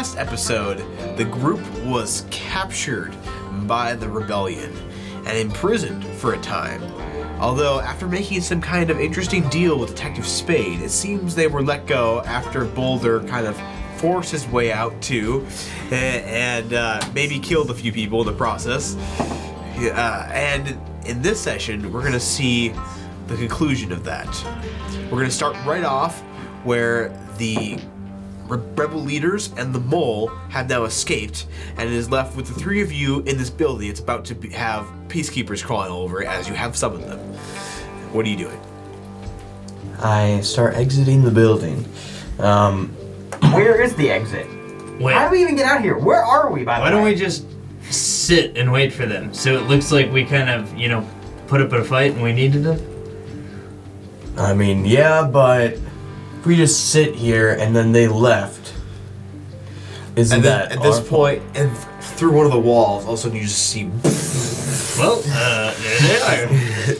last episode, the group was captured by the rebellion and imprisoned for a time. Although, after making some kind of interesting deal with Detective Spade, it seems they were let go after Boulder kind of forced his way out too, and maybe killed a few people in the process. And in this session, we're going to see the conclusion of that. We're going to start right off where the rebel leaders and the mole have now escaped, and it is left with the three of you in this building. It's about to have peacekeepers crawling over it as you have summoned them. What are you doing? I start exiting the building. Where is the exit? Wait. How do we even get out here? Where are we, by the way? Why don't we just sit and wait for them? So it looks like we kind of, put up a fight and we needed them? I mean, yeah, but if we just sit here and then they left, isn't that at this point, and through one of the walls, all of a sudden you just see... Well, there they are.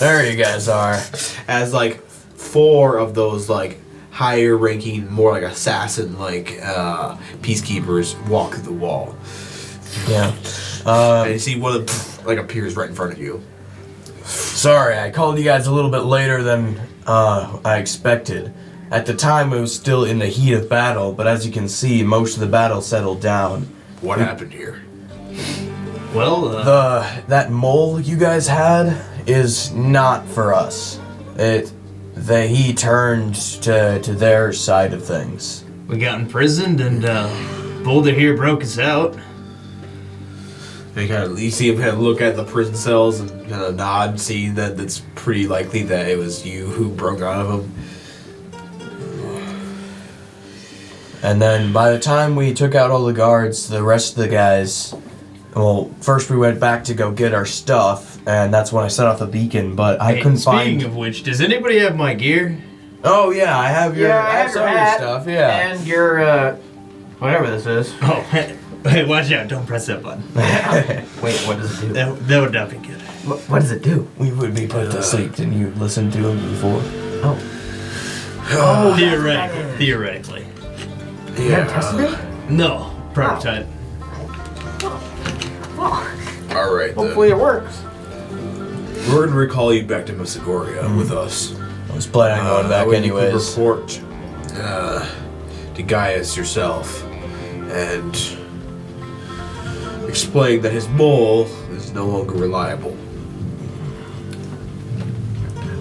There you guys are. As, like, four of those, like, higher ranking, more like assassin, like, peacekeepers walk through the wall. Yeah. And you see one of them, like, appears right in front of you. Sorry, I called you guys a little bit later than I expected. At the time, it was still in the heat of battle, but as you can see, most of the battle settled down. What happened here? Well, that mole you guys had is not for us. He turned to their side of things. we got imprisoned and Boulder here broke us out. And you see him kind of look at the prison cells and kind of nod, seeing that it's pretty likely that it was you who broke out of them. And then by the time we took out all the guards, the rest of the guys... Well, first we went back to go get our stuff, and that's when I set off the beacon, but I couldn't find... Speaking of which, does anybody have my gear? Oh, yeah, I have your... I have some of your stuff, yeah. And your, whatever this is. Oh, hey, watch out, don't press that button. Wait, what does it do? That would not be good. What does it do? We would be put to sleep. Didn't you listen to him before? Oh. Oh, Theoretically. You haven't tested it? No, prototype. All right, Hopefully it works. We're going to recall you back to Masagoria with us. I was planning on going back anyways. You could report to Gaius yourself and explain that his mole is no longer reliable.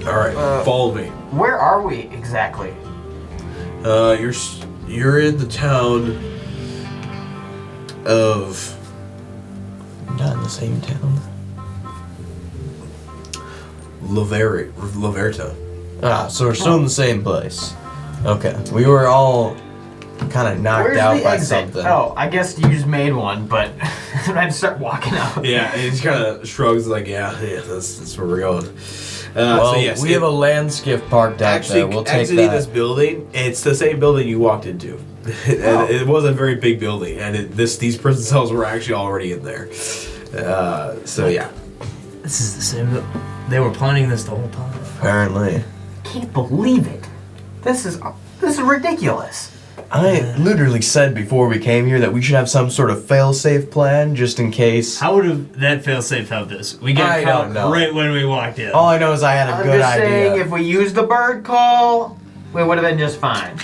All right, follow me. Where are we exactly? You're in the town of... Not in the same town. Laverta. Ah, so we're still in the same place. Okay. We were all kind of knocked Where's out the by exit? something. Oh, I guess you just made one, but then I just start walking out. Yeah, and he just kind of shrugs like, yeah, that's where we're going. Well, so yes, we have a land skiff parked out there. We'll take exiting that. this building, it's the same building you walked into. And it was a very big building, and these prison cells were actually already in there. So yeah. This is the same. They were planning this the whole time. Apparently. Can't believe it. This is ridiculous. I literally said before we came here that we should have some sort of fail-safe plan just in case. How would have that failsafe helped us? We got I caught don't know. right when we walked in. All I know is I had a I'm good just idea. saying, if we used the bird call, we would have been just fine.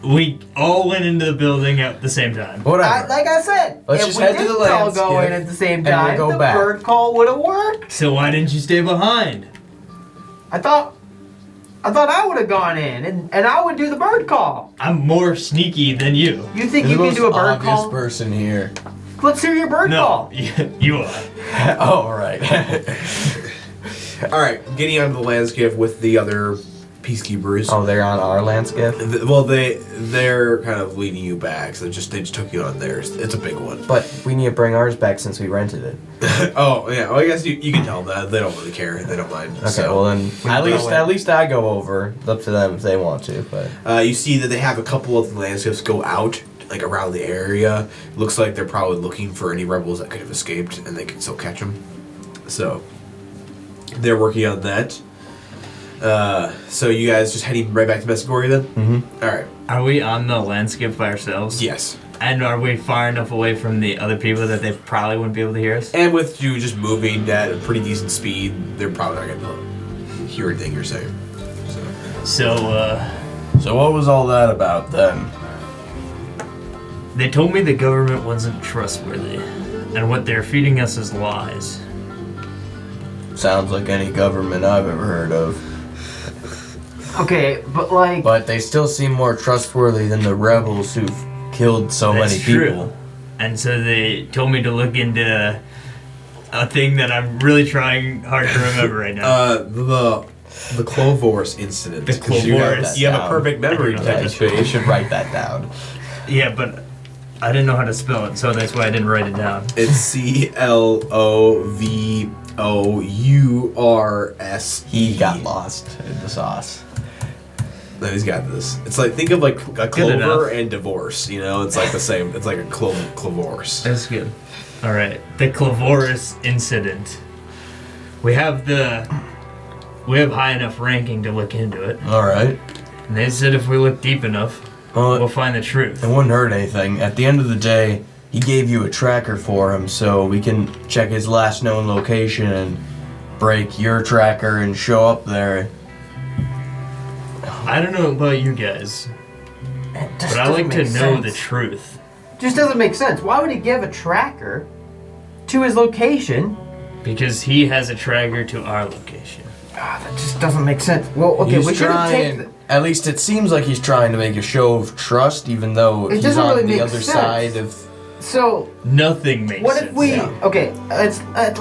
We all went into the building at the same time. Whatever. Like I said, Let's if just we head to didn't the all land go in skiff, at the same and we'll time, go the back. bird call would have worked. So why didn't you stay behind? I thought I would have gone in, and I would do the bird call. I'm more sneaky than you. You think You're you the can do a most bird obvious call? person here. Let's hear your bird No, call. you are. Oh, right. All right, getting onto the landscape with the other peacekeepers. Oh, they're on our land skiff? Well, they're kind of leading you back, so they just took you on theirs. It's a big one. But we need to bring ours back since we rented it. Oh yeah, well I guess you can tell them that they don't really care. They don't mind. Okay, so. well then, at least I go over. It's up to them if they want to, but... You see that they have a couple of the landscapes go out, like around the area. Looks like they're probably looking for any rebels that could have escaped, and they can still catch them. So they're working on that. So you guys just heading right back to Masagoria then? Mm-hmm. All right. Are we on the landscape by ourselves? Yes. And are we far enough away from the other people that they probably wouldn't be able to hear us? And with you just moving at a pretty decent speed, they're probably not going to hear anything you're saying. So what was all that about then? They told me the government wasn't trustworthy, and what they're feeding us is lies. Sounds like any government I've ever heard of. Okay, but like... But they still seem more trustworthy than the rebels who've killed so That's many true. people. And so they told me to look into a thing that I'm really trying hard to remember right now. The Clovors incident. The 'Cause Clovors. You have a perfect memory, I don't know. Detective You Spade. should write that down. Yeah, but I didn't know how to spell it, so that's why I didn't write it down. It's Clovurs. He got lost in the sauce. No, he's got this. It's like, think of like a clover enough. and divorce, you know? It's like the same. It's like a Clovors. That's good. All right, the Clovorus incident. We have high enough ranking to look into it, All right. and they said if we look deep enough, Well, we'll find the truth. it wouldn't hurt anything. At the end of the day, he gave you a tracker for him, so we can check his last known location and break your tracker and show up there. I don't know about you guys, It just but I like to doesn't know make the sense. truth. Just doesn't make sense. Why would he give a tracker to his location? Because he has a tracker to our location. Ah, that just doesn't make sense. Well, okay, He's we should have taken... trying, at least it seems like he's trying to make a show of trust, even though It he's doesn't on really the make other sense. side of... So, Nothing makes what sense. if we... Yeah. Okay, let's at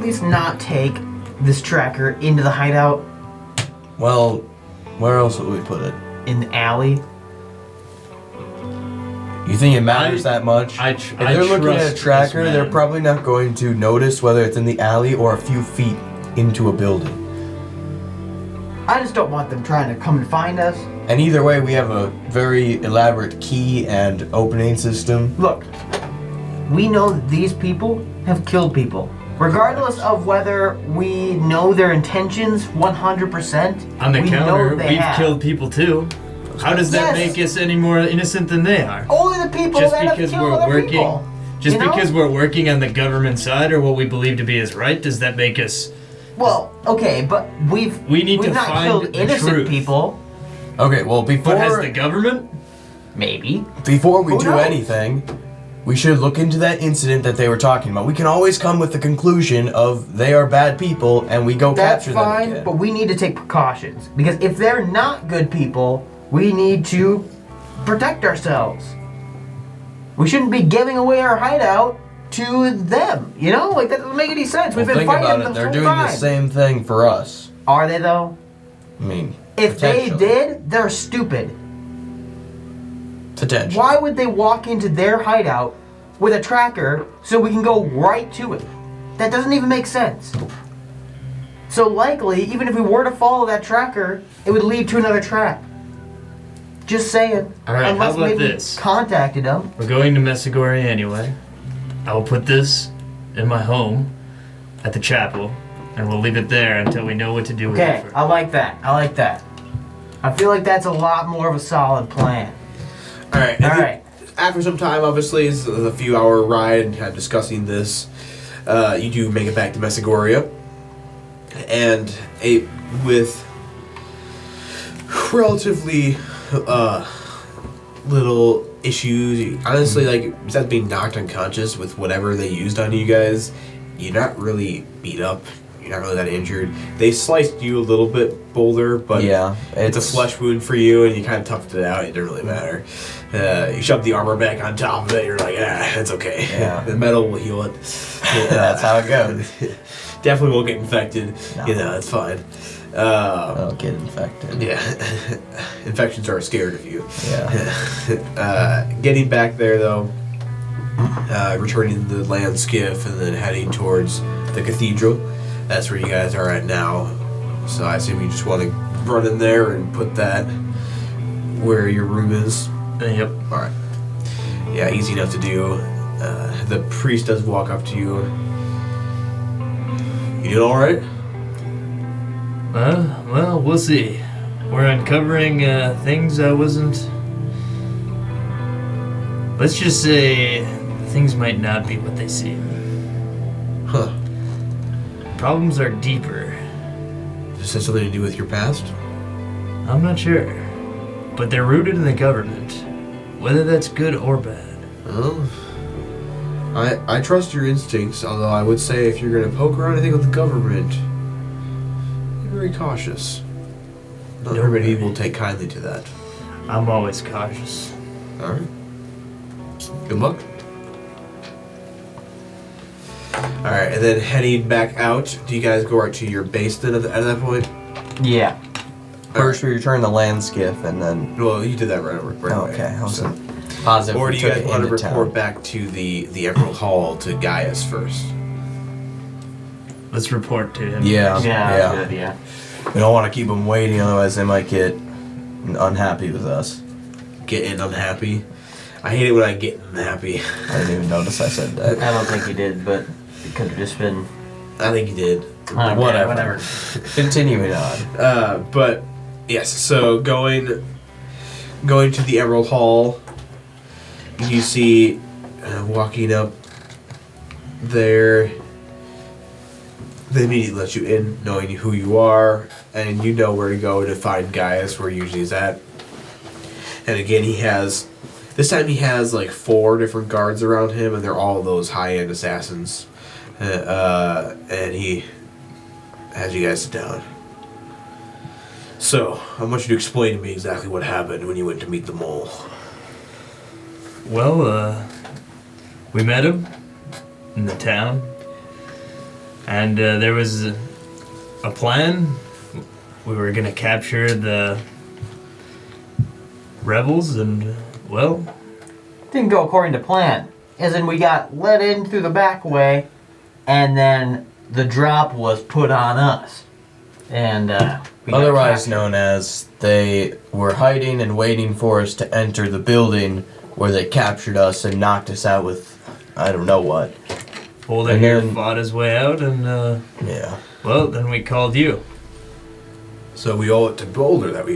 least not take this tracker into the hideout Well, where else would we put it? in the alley. You think it matters that much? If they're looking at a trust tracker, this they're man. probably not going to notice whether it's in the alley or a few feet into a building. I just don't want them trying to come and find us. And either way, we have a very elaborate key and opening system. Look, we know that these people have killed people. Regardless of whether we know their intentions 100%, On the we counter, know they we've have. killed people too. How does that Yes. make us any more innocent than they are? Only the people Just that have because killed we're other working, people. just You know? because we're working on the government side or what we believe to be is right, does that make us? Well, okay, but We need we've to not find killed the innocent truth. people. Okay, well, But has before the government? Maybe. before we Who do knows? anything, we should look into that incident that they were talking about. We can always come with the conclusion of they are bad people, and we go That's capture them fine, again. but we need to take precautions because if they're not good people, we need to protect ourselves. We shouldn't be giving away our hideout to them. You know, like that doesn't make any sense. Well, We've been think fighting about them it. the They're whole doing time. the same thing for us. Are they though? I mean, If they potentially. did, they're stupid. Potentially. Why would they walk into their hideout with a tracker so we can go right to it? That doesn't even make sense. So likely, even if we were to follow that tracker, it would lead to another trap. Just saying. All right, Unless how about maybe this? contacted them. We're going to Messagori anyway. I will put this in my home at the chapel, and we'll leave it there until we know what to do with Okay, it. I like that. I like that. I feel like that's a lot more of a solid plan. All right. All right. After some time, obviously, it's a few-hour ride and kind of discussing this. You do make it back to Messagoria, and with relatively little issues. Honestly, like besides being knocked unconscious with whatever they used on you guys, you're not really beat up. You're not really that injured. They sliced you a little bit, Boulder, but Yeah, it's a flesh wound for you, and you kind of toughed it out. It didn't really matter. You shoved the armor back on top of it. You're like, it's okay. Yeah. The metal will heal it. That's how it goes. Definitely won't get infected. No. You know, it's fine. I'll get infected. Yeah. Infections are scared of you. Yeah. Getting back there, though, returning to the land skiff and then heading towards the cathedral. That's where you guys are at now. So I assume you just want to run in there and put that where your room is. Yep. Alright. Yeah, easy enough to do. The priest does walk up to you. You doing alright? Well, we'll see. We're uncovering things I wasn't Let's just say things might not be what they seem. Huh. Problems are deeper. Does this have something to do with your past? I'm not sure. But they're rooted in the government. Whether that's good or bad. Well, I trust your instincts, although I would say if you're going to poke around anything with the government, be very cautious. Not everybody will take kindly to that. I'm always cautious. Alright. Good luck. Alright, and then heading back out, do you guys go right to your base then at that point? Yeah. First, we return the land skiff, and then. Well, you did that right away. Okay, I was positive. Or we do you took guys it want to into report town. back to the Emerald Hall to Gaius first? Let's report to him. Yeah, That's a good idea. We don't want to keep them waiting, otherwise they might get unhappy with us. Getting unhappy. I hate it when I get unhappy. I didn't even notice I said that. I don't think you did, but it could have just been. I think you did. Okay, Whatever. Continuing on. But yes, so going to the Emerald Hall, you see walking up there. They immediately let you in, knowing who you are, and you know where to go to find Gaius, where he usually is at. And again, this time he has like 4 different guards around him, and they're all those high-end assassins. And he has you guys sit down. So, I want you to explain to me exactly what happened when you went to meet the mole. Well, we met him in the town. And there was a plan. We were going to capture the rebels, and, well... Didn't go according to plan. As in, we got let in through the back way, and then the drop was put on us. And, we got Otherwise captured. known as they were hiding and waiting for us to enter the building where they captured us and knocked us out with I don't know what. Boulder And here then- fought his way out, and, Yeah. well, then we called you. So we owe it to Boulder that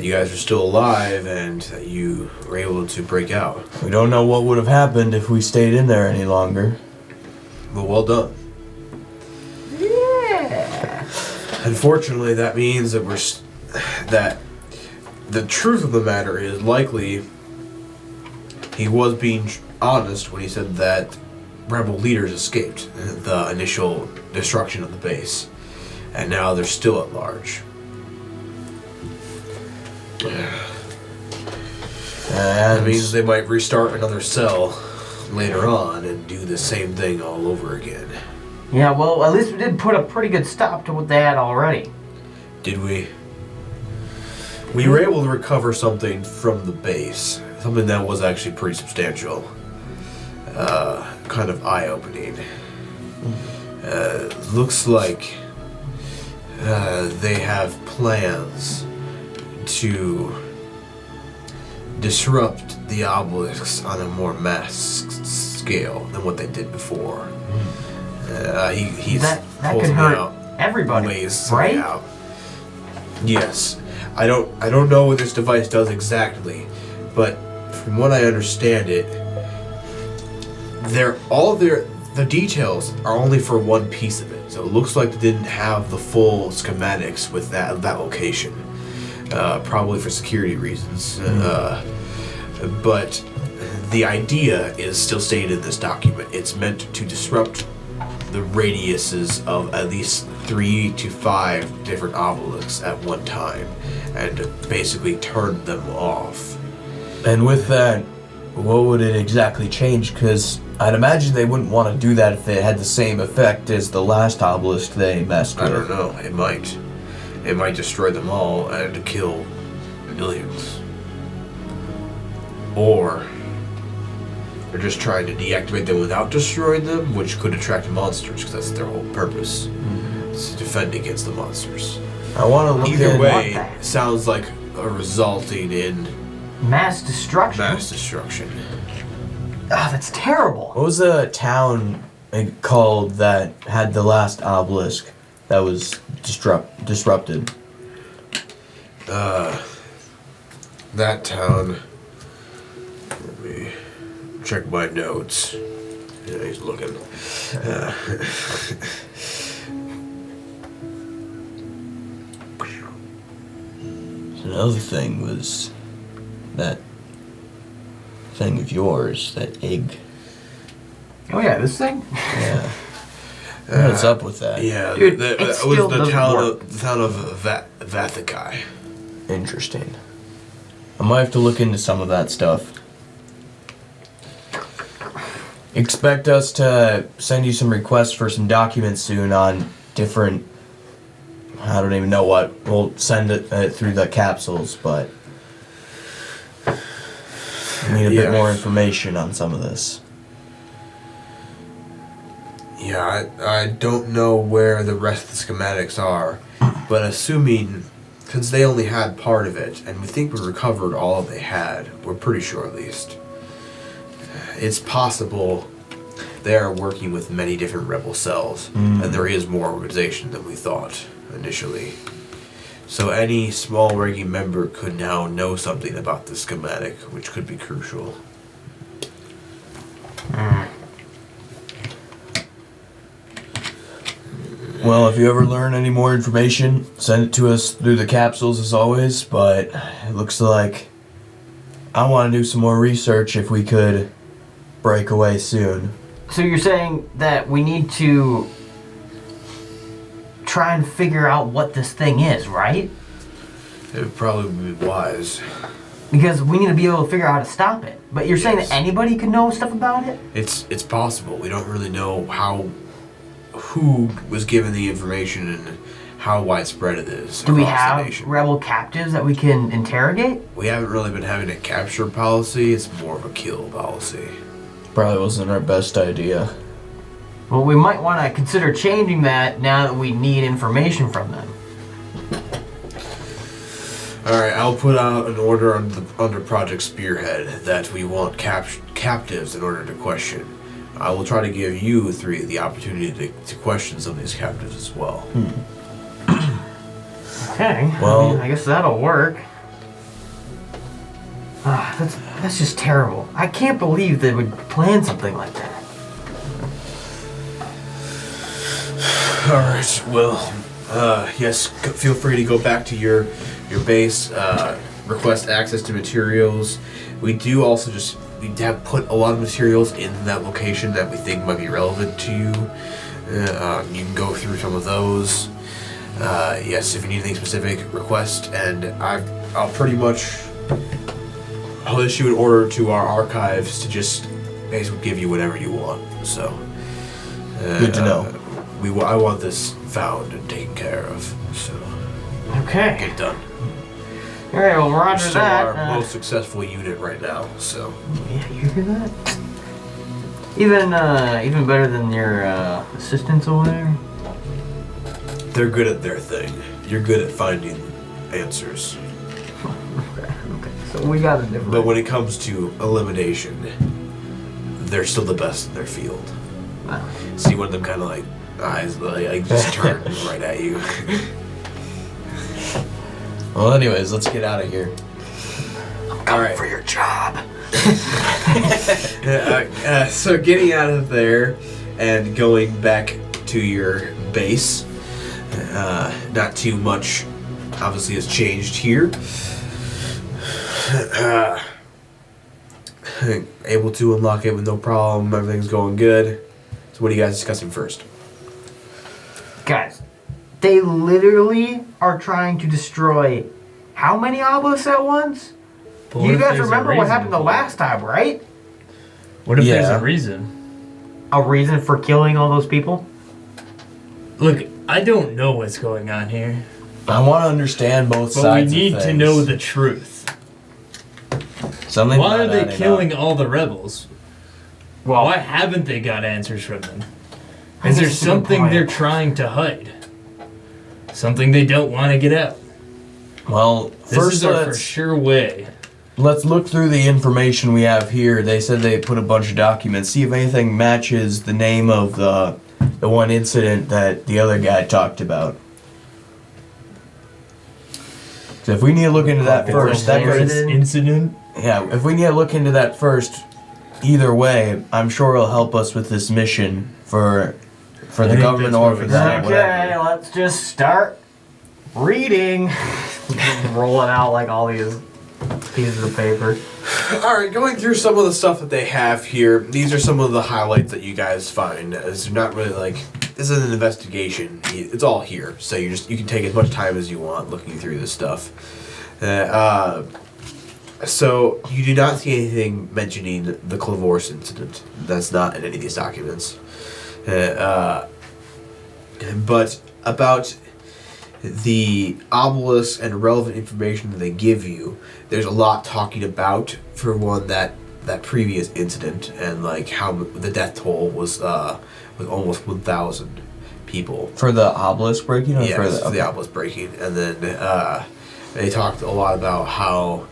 you guys are still alive and that you were able to break out. We don't know what would have happened if we stayed in there any longer. Well done. Yeah. Unfortunately, that means that that the truth of the matter is likely he was being honest when he said that rebel leaders escaped the initial destruction of the base, and now they're still at large. That And means they might restart another cell later on and do the same thing all over again. Yeah, well, at least we did put a pretty good stop to what they had already. Did we? We were able to recover something from the base. Something that was actually pretty substantial. Kind of eye-opening. Looks like they have plans to disrupt the obelisks on a more mass scale than what they did before. He's That pulls could me hurt out. everybody, Ways something right? out. Yes, I don't know what this device does exactly, but from what I understand it, the details are only for one piece of it. So it looks like they didn't have the full schematics with that location, probably for security reasons. But the idea is still stated in this document. It's meant to disrupt the radiuses of at least 3 to 5 different obelisks at one time, and to basically turn them off. And with that, what would it exactly change? Because I'd imagine they wouldn't want to do that if it had the same effect as the last obelisk they messed with. I don't know. It might. It might destroy them all and kill millions. Or they're just trying to deactivate them without destroying them, which could attract monsters, because that's their whole purpose. It's to defend against the monsters. I want to look Either in. way, that. it sounds like resulting in Mass destruction. mass destruction. Ah, that's terrible. What was the town called that had the last obelisk that was disrupted? That town. Let me check my notes. Yeah, he's looking. Another thing was that thing of yours, that egg. Oh yeah, this thing? Yeah. What's up with that? Yeah, Dude, that it was still the doesn't town work. of, Vathikai. Interesting. I might have to look into some of that stuff. Expect us to send you some requests for some documents soon on different... I don't even know what. We'll send it through the capsules, but... we need a bit more information on some of this. Yeah, I don't know where the rest of the schematics are, but assuming, since they only had part of it, and we think we recovered all they had, we're pretty sure at least, it's possible they are working with many different rebel cells, and there is more organization than we thought initially. So any small ranking member could now know something about the schematic, which could be crucial. Well, if you ever learn any more information, send it to us through the capsules as always, but it looks like I want to do some more research if we could break away soon. So you're saying that we need to try and figure out what this thing is, right? It would probably be wise. Because we need to be able to figure out how to stop it. But you're saying Yes. that anybody could know stuff about it? It's possible. We don't really know who was given the information and how widespread it is. Do we across the have nation. rebel captives that we can interrogate? We haven't really been having a capture policy. It's more of a kill policy. Probably wasn't our best idea. Well, we might want to consider changing that now that we need information from them. All right, I'll put out an order under Project Spearhead that we want captives in order to question. I will try to give you three the opportunity to question some of these captives as well. Okay. Well- I guess that'll work. That's just terrible. I can't believe they would plan something like that. All right. Well, yes. Feel free to go back to your base. Request access to materials. We do also we have put a lot of materials in that location that we think might be relevant to you. You can go through some of those. Yes, if you need anything specific, request, and I'll pretty much I'll issue an order to our archives to just basically give you whatever you want. So Good to know. I want this found and taken care of. So Okay. get it done. All right. Well, You're roger still that. our most successful unit right now. So Yeah, you hear that? Even better than your assistants over there. they're good at their thing. You're good at finding answers. Okay. So we got a different. But when it comes to elimination, they're still the best in their field. Wow. See one of them kind of like eyes like just turn right at you. Well, anyways, let's get out of here. All right. For your job. So getting out of there and going back to your base, not too much obviously has changed here. Able to unlock it with no problem, everything's going good. So what are you guys discussing first? Guys, they literally are trying to destroy how many obelisks at once? But what You if guys there's a remember what reason happened the for it? last time, right? What if there's Yeah. a reason? A reason for killing all those people? Look, I don't know what's going on here, I want to understand both but we sides. need of to things. know the truth. Something. Why are not they adding killing up. all the rebels? Well, Why haven't they got answers from them? I Is there guess it's a good something point. they're trying to hide? Something they don't want to get out? Well, This first is our for sure way. let's look through the information we have here. They said they put a bunch of documents. See if anything matches the name of the one incident that the other guy talked about. So if we need to look into that first, that Martyrs goes, Incident? yeah. If we need to look into that first, either way, I'm sure it'll help us with this mission for the think government that's or what for we that. Okay, let's just start reading. Rolling out like all these pieces of paper. All right, going through some of the stuff that they have here. These are some of the highlights that you guys find. It's not really like this is an investigation. It's all here, so you can take as much time as you want looking through this stuff. So you do not see anything mentioning the Clavorce incident. That's not in any of these documents. But about the obelisk and relevant information that they give you, there's a lot talking about, for one, that previous incident and like how the death toll was almost 1,000 people. For the obelisk breaking? Or Yes, for the obelisk breaking. And then they talked a lot about how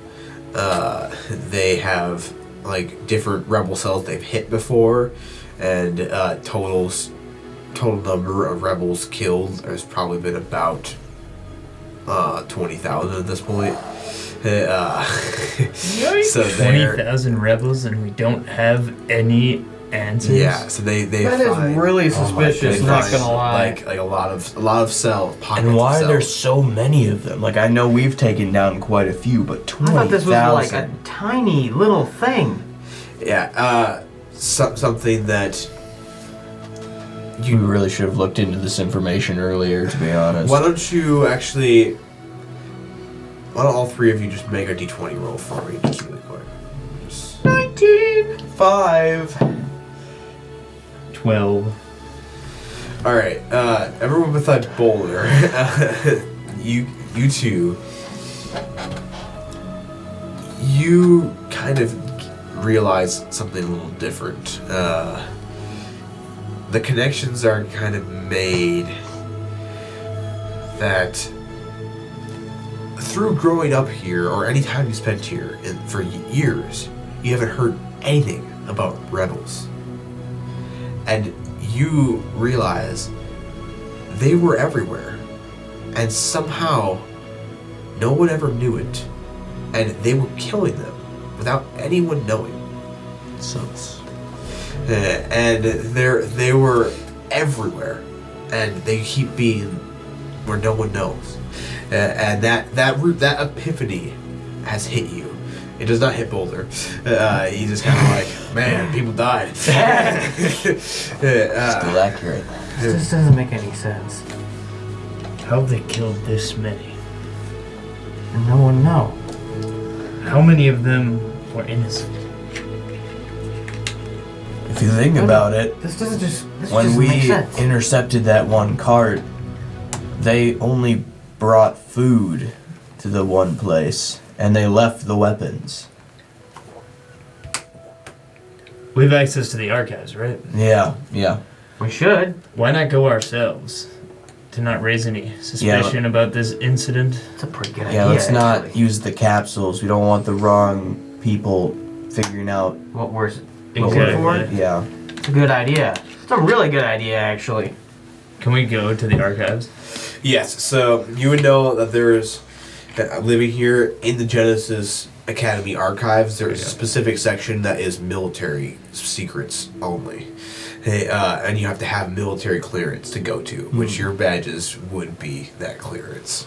they have like different rebel cells they've hit before, and total number of rebels killed has probably been about 20,000 at this point. So 20,000 rebels and we don't have any answers? Yeah, so they That is find, really suspicious, they not find, gonna lie. like a lot of cells, pockets And why of are there cells. so many of them? Like, I know we've taken down quite a few, but I 20,000. thought this was like a tiny little thing. Yeah, something that You really should have looked into this information earlier, to be honest. Why don't all three of you just make a d20 roll for me, just really quick. 19! 5! 12. Alright, everyone besides Boulder, you two, you kind of realize something a little different. The connections are kind of made that through growing up here, or any time you spent here for years, you haven't heard anything about rebels. And you realize they were everywhere, and somehow no one ever knew it, and they were killing them without anyone knowing. Sucks. And they were everywhere, and they keep being where no one knows. And that epiphany has hit you. It does not hit Boulder. He's just kind of like, man, people died. Still accurate. This doesn't make any sense. How have they killed this many? And no one know. How many of them were innocent? If you think about it, This doesn't when make we sense. intercepted that one cart, they only brought food to the one place, and they left the weapons. We have access to the archives, right? Yeah. We should. Why not go ourselves? To not raise any suspicion about this incident? It's a pretty good idea. Yeah, let's not actually. use the capsules. We don't want the wrong people figuring out. what we're Exactly. for. Yeah. It's a good idea. It's a really good idea, actually. Can we go to the archives? Yes, so you would know that there's, living here in the Genesis Academy archives, there is a specific section that is military secrets only. And you have to have military clearance to go to, which your badges would be that clearance.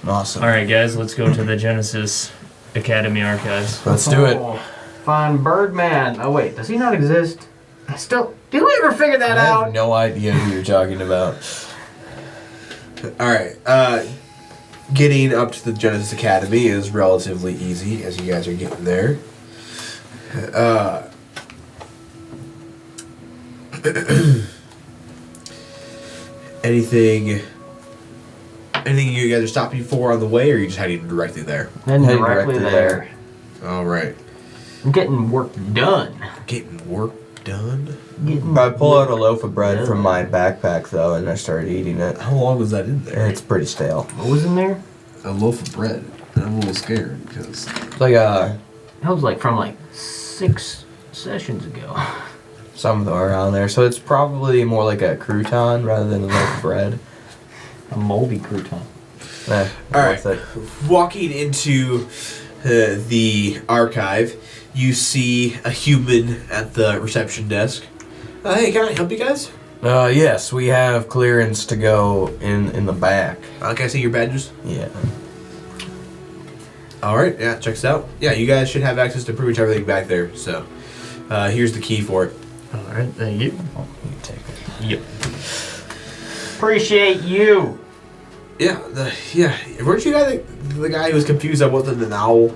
Awesome. Alright, guys, let's go to the Genesis Academy archives. Let's do it. Oh, find Birdman. Oh wait, does he not exist? Did we ever figure that I out? have no idea who you're talking about. Alright, getting up to the Genesis Academy is relatively easy as you guys are getting there. Anything you guys are stopping for on the way, or are you just heading directly there? Then Head directly directly there. Alright. I'm getting work done. Getting work done? I pull out a loaf of bread from my backpack, though, and I start eating it. How long was that in there? It's pretty stale. What was in there? A loaf of bread. And I'm a little scared because It's like That was like from 6 sessions ago. some of them are around there, so it's probably more like a crouton rather than a loaf of bread. A moldy crouton. Eh, Alright. worth it. walking into the archive, you see a human at the reception desk. Hey, can I help you guys? Yes, we have clearance to go in the back. Can I see your badges? Yeah. Alright, yeah, checks out. Yeah, you guys should have access to pretty much everything back there, so here's the key for it. Alright, thank you. Oh, you can take it. Yep. Appreciate you. Yeah, weren't you guys the guy who was confused that wasn't an owl?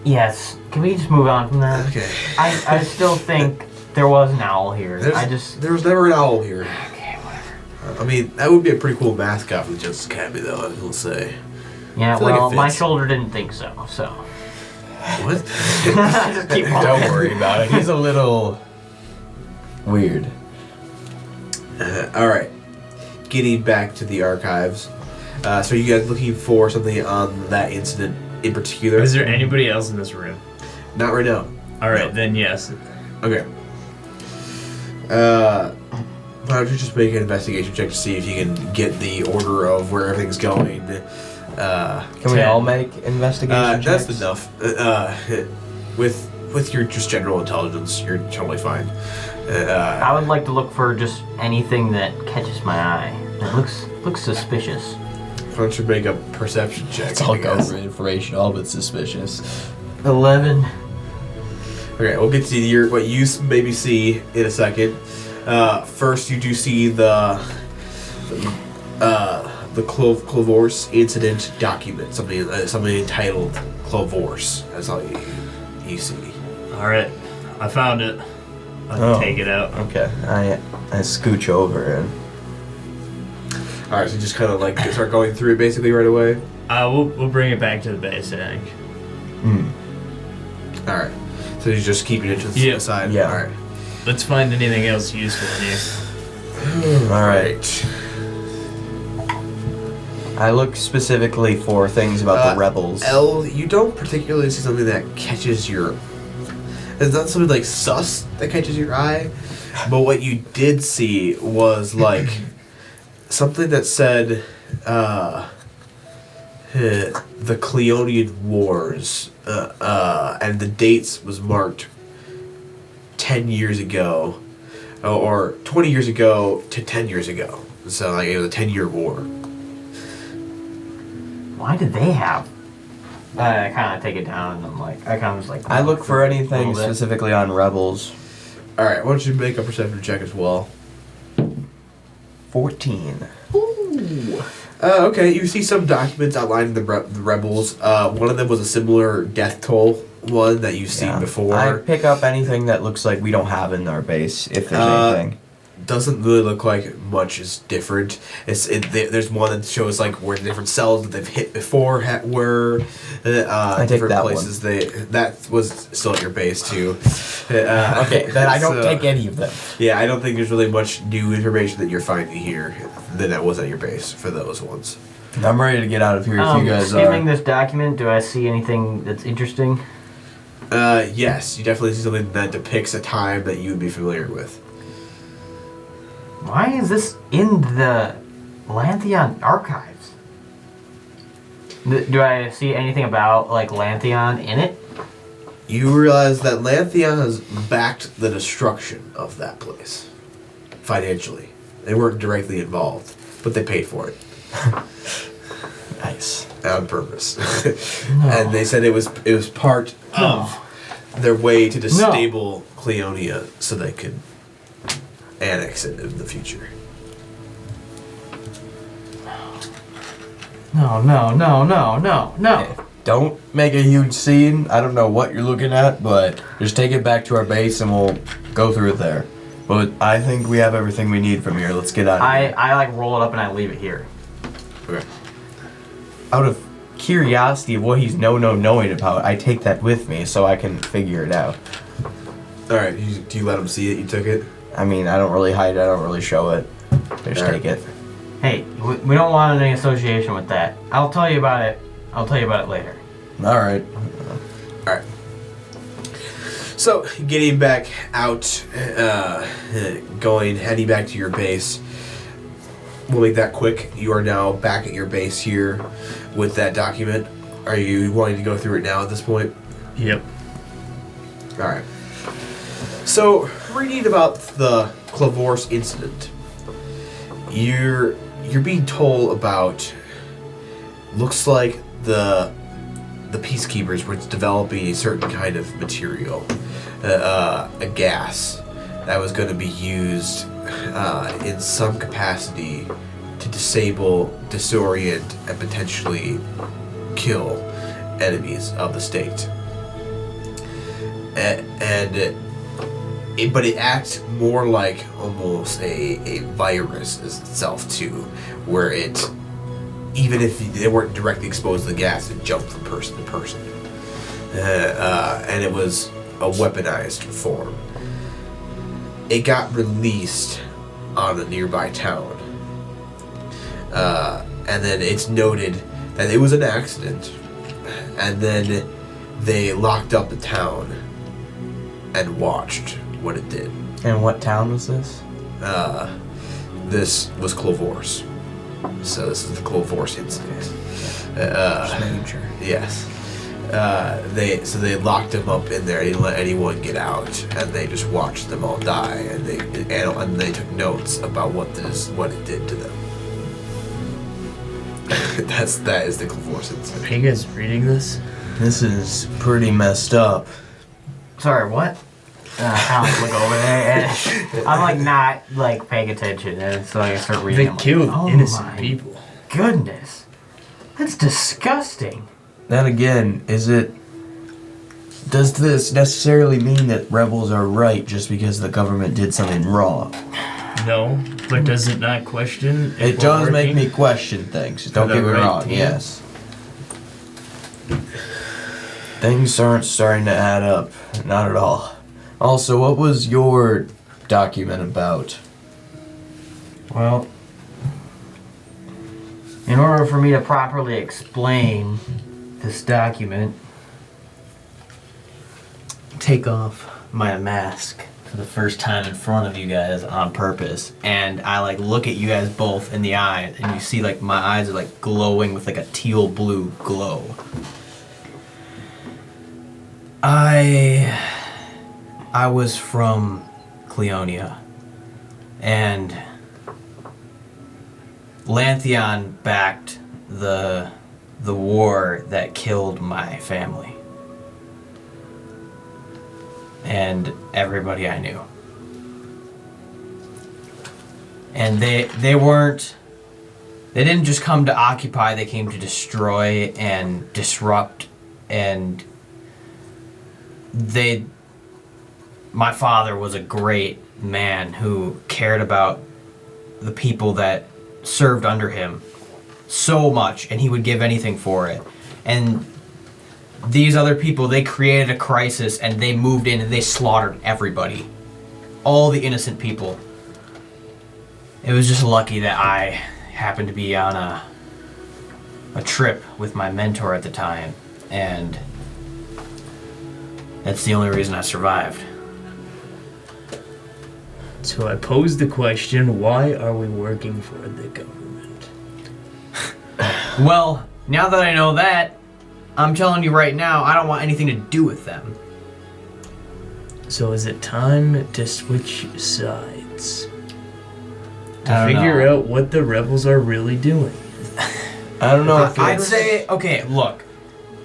Yes. Can we just move on from that? Okay. I still think there was an owl here. There was never an owl here. Okay, whatever. I mean, that would be a pretty cool mascot for the Justice Academy, though, I will say. Yeah, feel like well, it my fits. shoulder didn't think so. What? Just keep Don't walking. worry about it. He's a little weird. Alright. Getting back to the archives. So are you guys looking for something on that incident in particular? Is there anybody else in this room? Not right now. Alright, No. then yes. Okay. Why don't you just make an investigation check to see if you can get the order of where everything's going? Can we all make investigation checks? That's enough. With your just general intelligence, you're totally fine. I would like to look for just anything that catches my eye. It looks suspicious. Why don't you make a perception check? It's all I guess. government information, all but suspicious. 11. Okay, we'll get to what you maybe see in a second. First, you do see the Clovorse incident document, something entitled Clovorse. That's all you see. Alright, I found it. I'll Oh. take it out. Okay, I scooch over and All right, so just kind of like start going through it basically right away. We'll bring it back to the base, I think. All right, so you're just keeping it to the Yeah. side. Yeah. All right. Let's find anything else useful in here. all right. I look specifically for things about the rebels. L, you don't particularly see something that catches your. It's not something like sus that catches your eye, but what you did see was like something that said the Cleonian Wars, and the dates was marked 10 years ago, or 20 years ago to 10 years ago. So like it was a 10-year war. Why did they have? I kind of take it down and I'm like, I kind of was like. I look for anything little bit. specifically on rebels. All right, why don't you make a perception check as well? 14. Okay, you see some documents outlining the rebels. One of them was a similar death toll one that you've seen before. I pick up anything that looks like we don't have in our base, if there's anything. Doesn't really look like much is different. There's one that shows like where the different cells that they've hit before were. I take different that places that was still at your base too. Okay, then I don't so- take any of them. Yeah, I don't think there's really much new information that you're finding here than that was at your base for those ones. I'm ready to get out of here if you guys skimming are. this document, do I see anything that's interesting? Yes, you definitely see something that depicts a time that you would be familiar with. Why is this in the Lantheon archives? Do I see anything about like Lantheon in it? You realize that Lantheon has backed the destruction of that place financially. They weren't directly involved, but they paid for it Nice. on purpose. And they said it was part of their way to disable Cleonia so they could annex it in the future. No. Don't make a huge scene. I don't know what you're looking at, but just take it back to our base and we'll go through it there. But I think we have everything we need from here. Let's get out of here. I like roll it up and I leave it here. Okay. Out of curiosity of what he's knowing about, I take that with me so I can figure it out. Alright, do you let them see it? You took it? I mean, I don't really hide it. I don't really show it. I just take it. Hey, we don't want any association with that. I'll tell you about it. I'll tell you about it later. All right. Alright. So, getting back out, heading back to your base. We'll make that quick. You are now back at your base here with that document. Are you wanting to go through it now at this point? Yep. All right. So, reading about the Clavors incident, you're being told about. Looks like the peacekeepers were developing a certain kind of material, a gas that was going to be used in some capacity to disable, disorient, and potentially kill enemies of the state. But it acts more like almost a virus itself too, where it, even if they weren't directly exposed to the gas, it jumped from person to person. And it was a weaponized form. It got released on a nearby town. And then it's noted that it was an accident. And then they locked up the town and watched what it did. And what town was this? This was Clavors. So this is the Clavors incident. Just making sure. Yes. They locked him up in there. They didn't let anyone get out, and they just watched them all die. And they took notes about what it did to them. that is the Clavors incident. Are you guys reading this? This is pretty messed up. Sorry, what? I like look over there and I'm like not like paying attention, and so I start reading. They killed innocent people. Goodness, that's disgusting. Then again, does this necessarily mean that rebels are right just because the government did something wrong? No, but does it not question? if It we're does make working? me question things. Don't the get me right wrong. team? Yes. Things aren't starting to add up. Not at all. Also, what was your document about? Well, in order for me to properly explain this document, take off my mask for the first time in front of you guys on purpose, and I like look at you guys both in the eye, and you see like my eyes are like glowing with like a teal blue glow. I was from Cleonia, and Lantheon backed the war that killed my family and everybody I knew. And they didn't just come to occupy, they came to destroy and disrupt, and my father was a great man who cared about the people that served under him so much, and he would give anything for it. And these other people, they created a crisis, and they moved in and they slaughtered everybody. All the innocent people. It was just lucky that I happened to be on a trip with my mentor at the time, and that's the only reason I survived. So I posed the question, why are we working for the government? Well, now that I know that, I'm telling you right now, I don't want anything to do with them. So is it time to switch sides? To I don't figure know. out what the rebels are really doing? I don't know if I'd say, okay, look,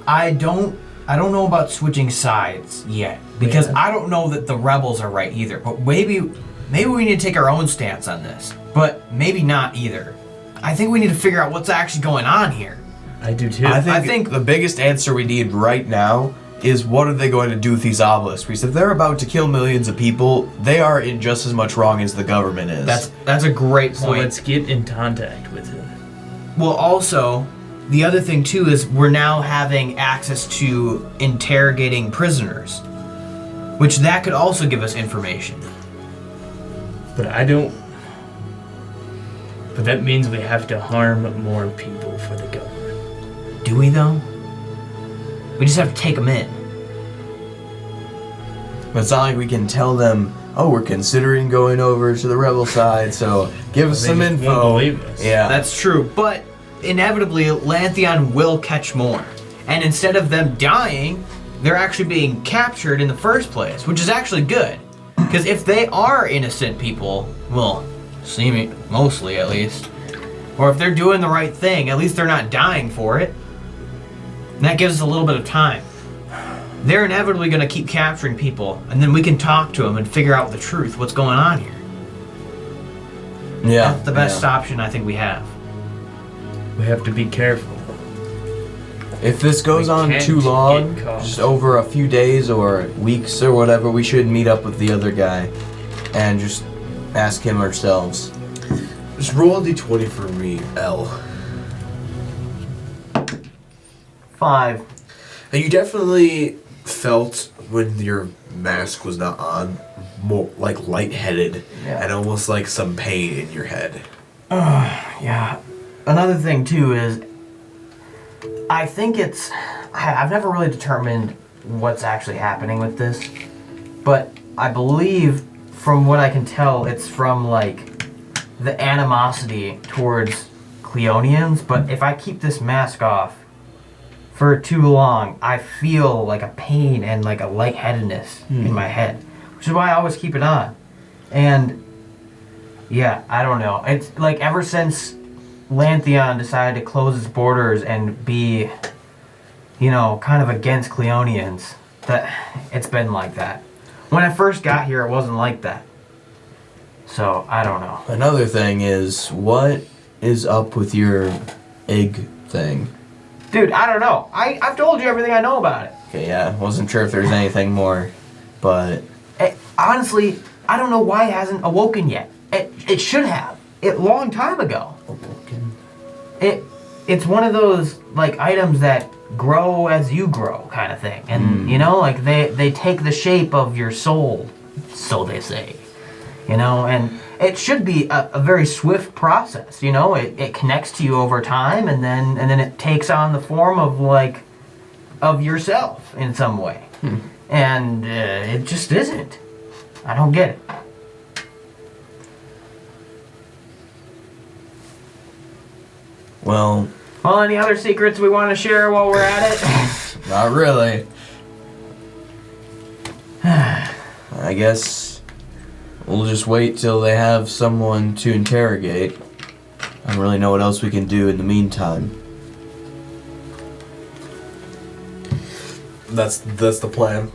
I don't know about switching sides yet, because I don't know that the rebels are right either. But maybe we need to take our own stance on this, but maybe not either. I think we need to figure out what's actually going on here. I do too. I think the biggest answer we need right now is what are they going to do with these obelisks? Because if they're about to kill millions of people, they are in just as much wrong as the government is. That's a great So point. let's get in contact with him. Well, also, the other thing too is we're now having access to interrogating prisoners, which that could also give us information. But But that means we have to harm more people for the government. Do we though? We just have to take them in. But it's not like we can tell them, oh, we're considering going over to the rebel side, so give us They some just info. won't believe us. Yeah. That's true, but inevitably Lantheon will catch more. And instead of them dying, they're actually being captured in the first place, which is actually good. Because if they are innocent people, well, mostly at least, or if they're doing the right thing, at least they're not dying for it. And that gives us a little bit of time. They're inevitably going to keep capturing people, and then we can talk to them and figure out the truth, what's going on here. Yeah. That's the best option I think we have. We have to be careful. If this goes We on can't too long, get caught. just over a few days or weeks or whatever, we should meet up with the other guy and just ask him ourselves. Just roll a d20 for me, L. 5. And you definitely felt when your mask was not on, more like lightheaded and almost like some pain in your head. Yeah. Another thing too is, I think I've never really determined what's actually happening with this, but I believe from what I can tell, it's from like the animosity towards Cleonians, but if I keep this mask off for too long, I feel like a pain and like a lightheadedness in my head, which is why I always keep it on. And yeah, I don't know. It's like ever since Lantheon decided to close its borders and be, kind of against Cleonians, that it's been like that. When I first got here, it wasn't like that. So, I don't know. Another thing is, what is up with your egg thing? Dude, I don't know. I've told you everything I know about it. Okay, yeah, wasn't sure if there's anything more, but... Honestly, I don't know why it hasn't awoken yet. It should have. Long time ago. It's one of those, like, items that grow as you grow kind of thing. And, like, they take the shape of your soul, so they say. And it should be a very swift process, It connects to you over time, and then it takes on the form of, like, of yourself in some way. And it just isn't. I don't get it. Well, Any other secrets we want to share while we're at it? not really. I guess we'll just wait till they have someone to interrogate. I don't really know what else we can do in the meantime. That's the plan.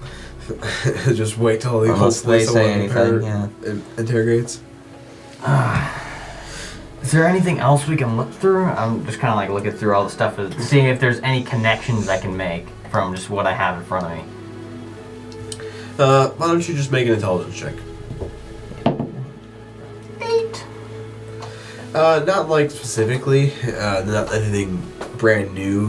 Just wait till Unless they say anything, yeah. Interrogates. Is there anything else we can look through? I'm just kind of like looking through all the stuff, seeing if there's any connections I can make from just what I have in front of me. Why don't you just make an intelligence check? 8. Not like specifically, not anything brand new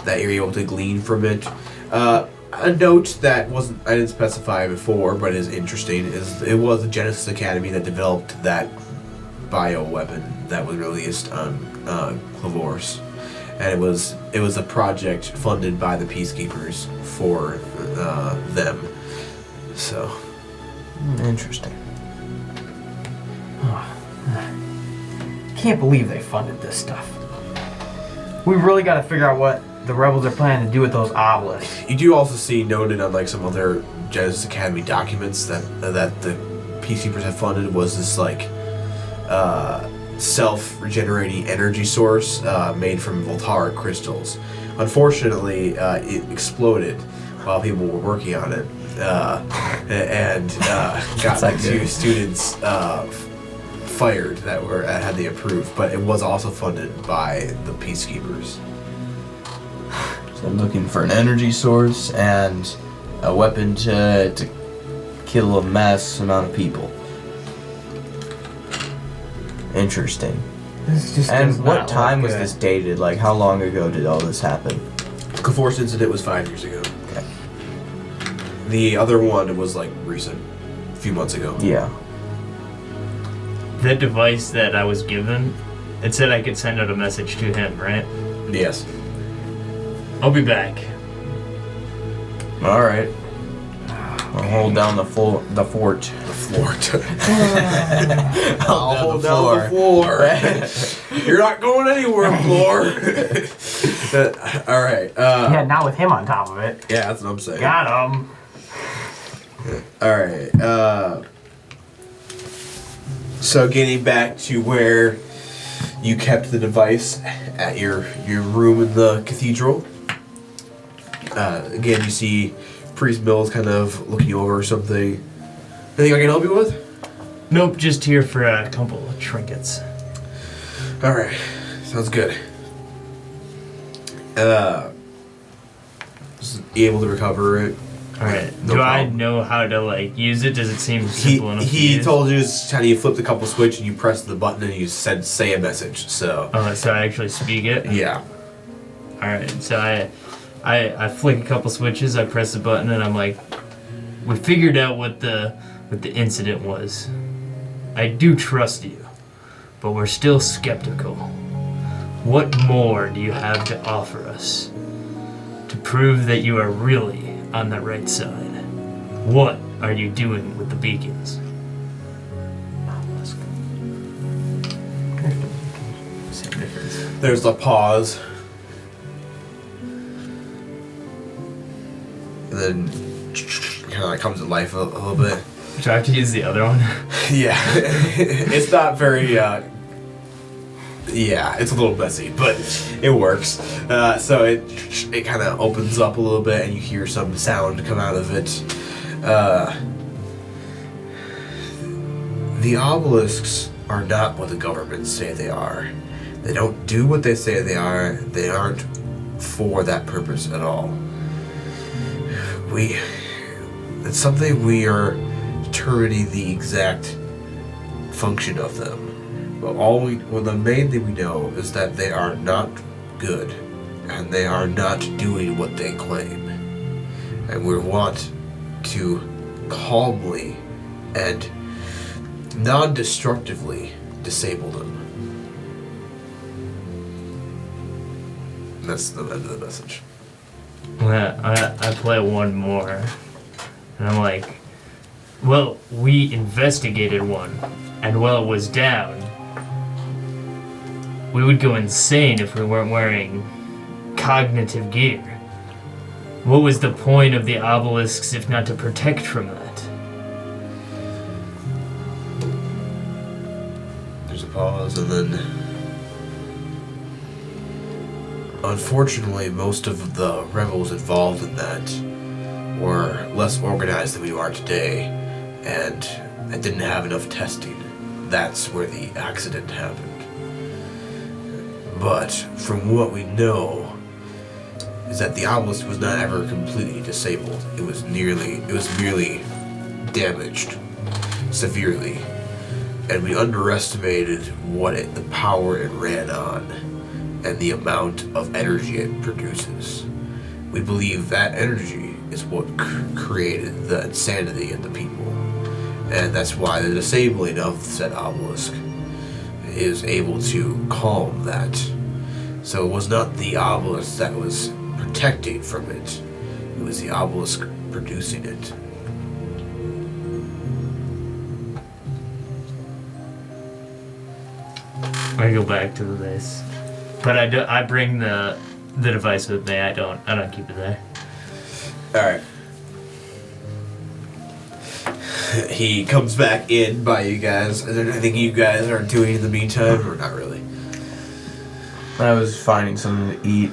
that you're able to glean from it. A note that I didn't specify before, but is interesting, is it was the Genesis Academy that developed that bioweapon that was released on Clavors, and it was a project funded by the Peacekeepers for them. So Interesting. Can't believe they funded this stuff. We really got to figure out what the rebels are planning to do with those obelisks. you do also see noted on like some other Genesis Academy documents that the Peacekeepers have funded was this like self-regenerating energy source made from Voltara crystals. Unfortunately, it exploded while people were working on it, and got like two good. students fired that had they approved. But it was also funded by the Peacekeepers. So I'm looking for an energy source and a weapon to kill a mass amount of people. Interesting. This just And does what not time look was good. this dated? Like, how long ago did all this happen? The Force incident was 5 years ago. Okay. The other one was like recent, a few months ago. Yeah. The device that I was given, it said I could send out a message to him, right? Yes. I'll be back. All right. I'll hold down the fort. The floor. I'll hold down the floor. You're not going anywhere, floor. All right. Yeah, not with him on top of it. Yeah, that's what I'm saying. Got him. All right. So getting back to where you kept the device at your room in the cathedral. Again, you see Priest Mills kind of looking over something. Anything I can help you with? Nope, just here for a couple of trinkets. All right, sounds good. Just able to recover it. All right. No Do I problem. know how to like use it? Does it seem simple enough? to He use? told you just kind of you flipped a couple switch and you pressed the button and you said say a message. So Oh, so I actually speak it. yeah. All right. So I flick a couple switches. I press the button and I'm like, we figured out what the incident was. I do trust you, but we're still skeptical. What more do you have to offer us to prove that you are really on the right side? What are you doing with the beacons? Same difference. There's a pause. And then kind of like comes to life a little bit. Do I have to use the other one? Yeah. It's not very, yeah, it's a little messy, but it works. So it kind of opens up a little bit and you hear some sound come out of it. The obelisks are not what the governments say they are. They don't do what they say they are. They aren't for that purpose at all. It's something we are determining the exact function of them. But the main thing we know is that they are not good, and they are not doing what they claim. And we want to calmly and non-destructively disable them. And that's the end of the message. I play one more, and I'm like, well, we investigated one, and while it was down, we would go insane if we weren't wearing cognitive gear. What was the point of the obelisks if not to protect from that? There's a pause, and then unfortunately, most of the rebels involved in that were less organized than we are today, and it didn't have enough testing. That's where the accident happened. But from what we know, is that the obelisk was not ever completely disabled. It was merely damaged severely, and we underestimated the power it ran on, and the amount of energy it produces. We believe that energy is what created the insanity in the people. And that's why the disabling of said obelisk is able to calm that. So it was not the obelisk that was protecting from it. It was the obelisk producing it. I go back to the base, but I bring the device with me. I don't keep it there. Alright. He comes back in by you guys. Is there anything you guys are doing in the meantime, or not really? I was finding something to eat.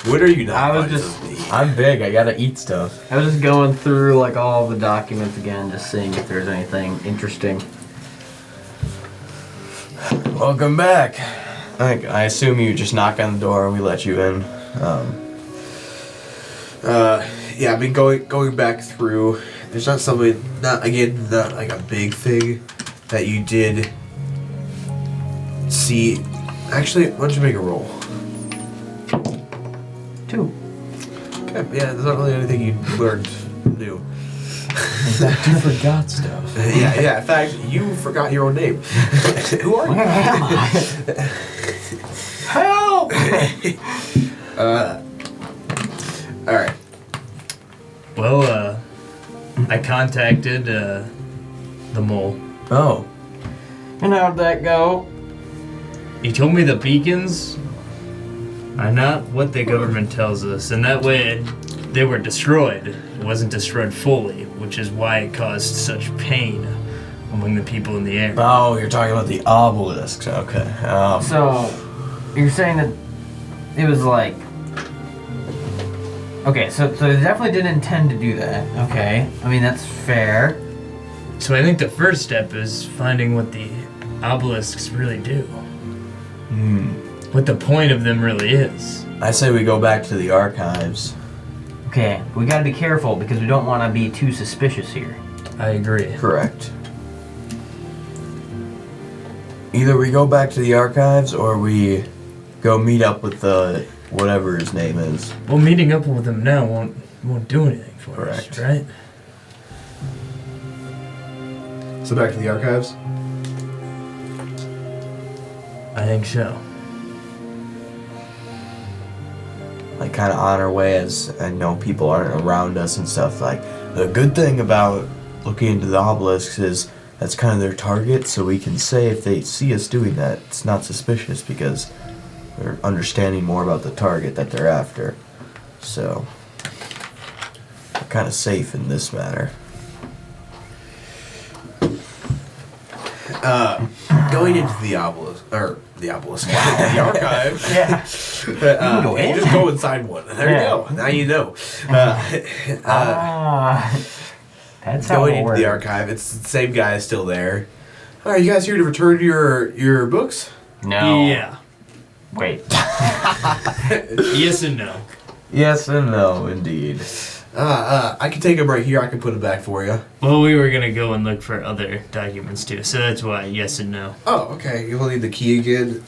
What are you not I was finding just- something to eat? I'm big, I gotta eat stuff. I was just going through like all the documents again, just seeing if there's anything interesting. Welcome back. I assume you just knock on the door and we let you in. Yeah, I mean, going back through, there's not like a big thing that you did see. Actually, why don't you make a roll? 2. Okay, yeah, there's not really anything you learned new. You forgot stuff. Yeah, in fact, you forgot your own name. Who are you? Where am I? Help! Alright. Well, I contacted the mole. Oh. And how'd that go? He told me the beacons Not what the government tells us, and that way they were destroyed. It wasn't destroyed fully, which is why it caused such pain among the people in the area. Oh, you're talking about the obelisks. Okay. So, you're saying that it was like... Okay, so they definitely didn't intend to do that. Okay. I mean, that's fair. So I think the first step is finding what the obelisks really do. What the point of them really is. I say we go back to the archives. Okay, we gotta be careful because we don't want to be too suspicious here. I agree. Correct. Either we go back to the archives or we go meet up with the whatever his name is. Well, meeting up with them now won't do anything for Correct. us, right? So back to the archives. I think so. Like kind of on our way, as I know people aren't around us and stuff. Like the good thing about looking into the obelisks is that's kind of their target, so we can say if they see us doing that, it's not suspicious because they're understanding more about the target that they're after. So we're kind of safe in this matter. Going into the obelisk, the archive. Yeah. Go in? You just go inside one. There you go. Now you know. That's how Going it into works. the archive, it's the same guy still there. Are you guys here to return your books? No. Yeah. Wait. Yes and no. Yes and no, indeed. I can take them right here. I can put them back for you. Well, we were gonna go and look for other documents too, so that's why yes and no. Oh, okay. You will need the key again.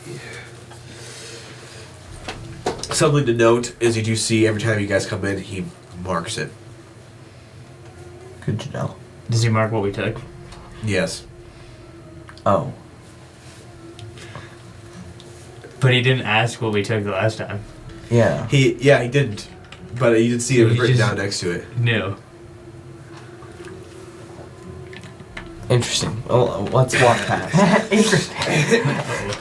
Something to note is you do see every time you guys come in, he marks it. Good to know. Does he mark what we took? Yes. Oh. But he didn't ask what we took the last time. Yeah. He didn't. But you did see it He written just- down next to it. No. Interesting. Well, let's walk past. Interesting.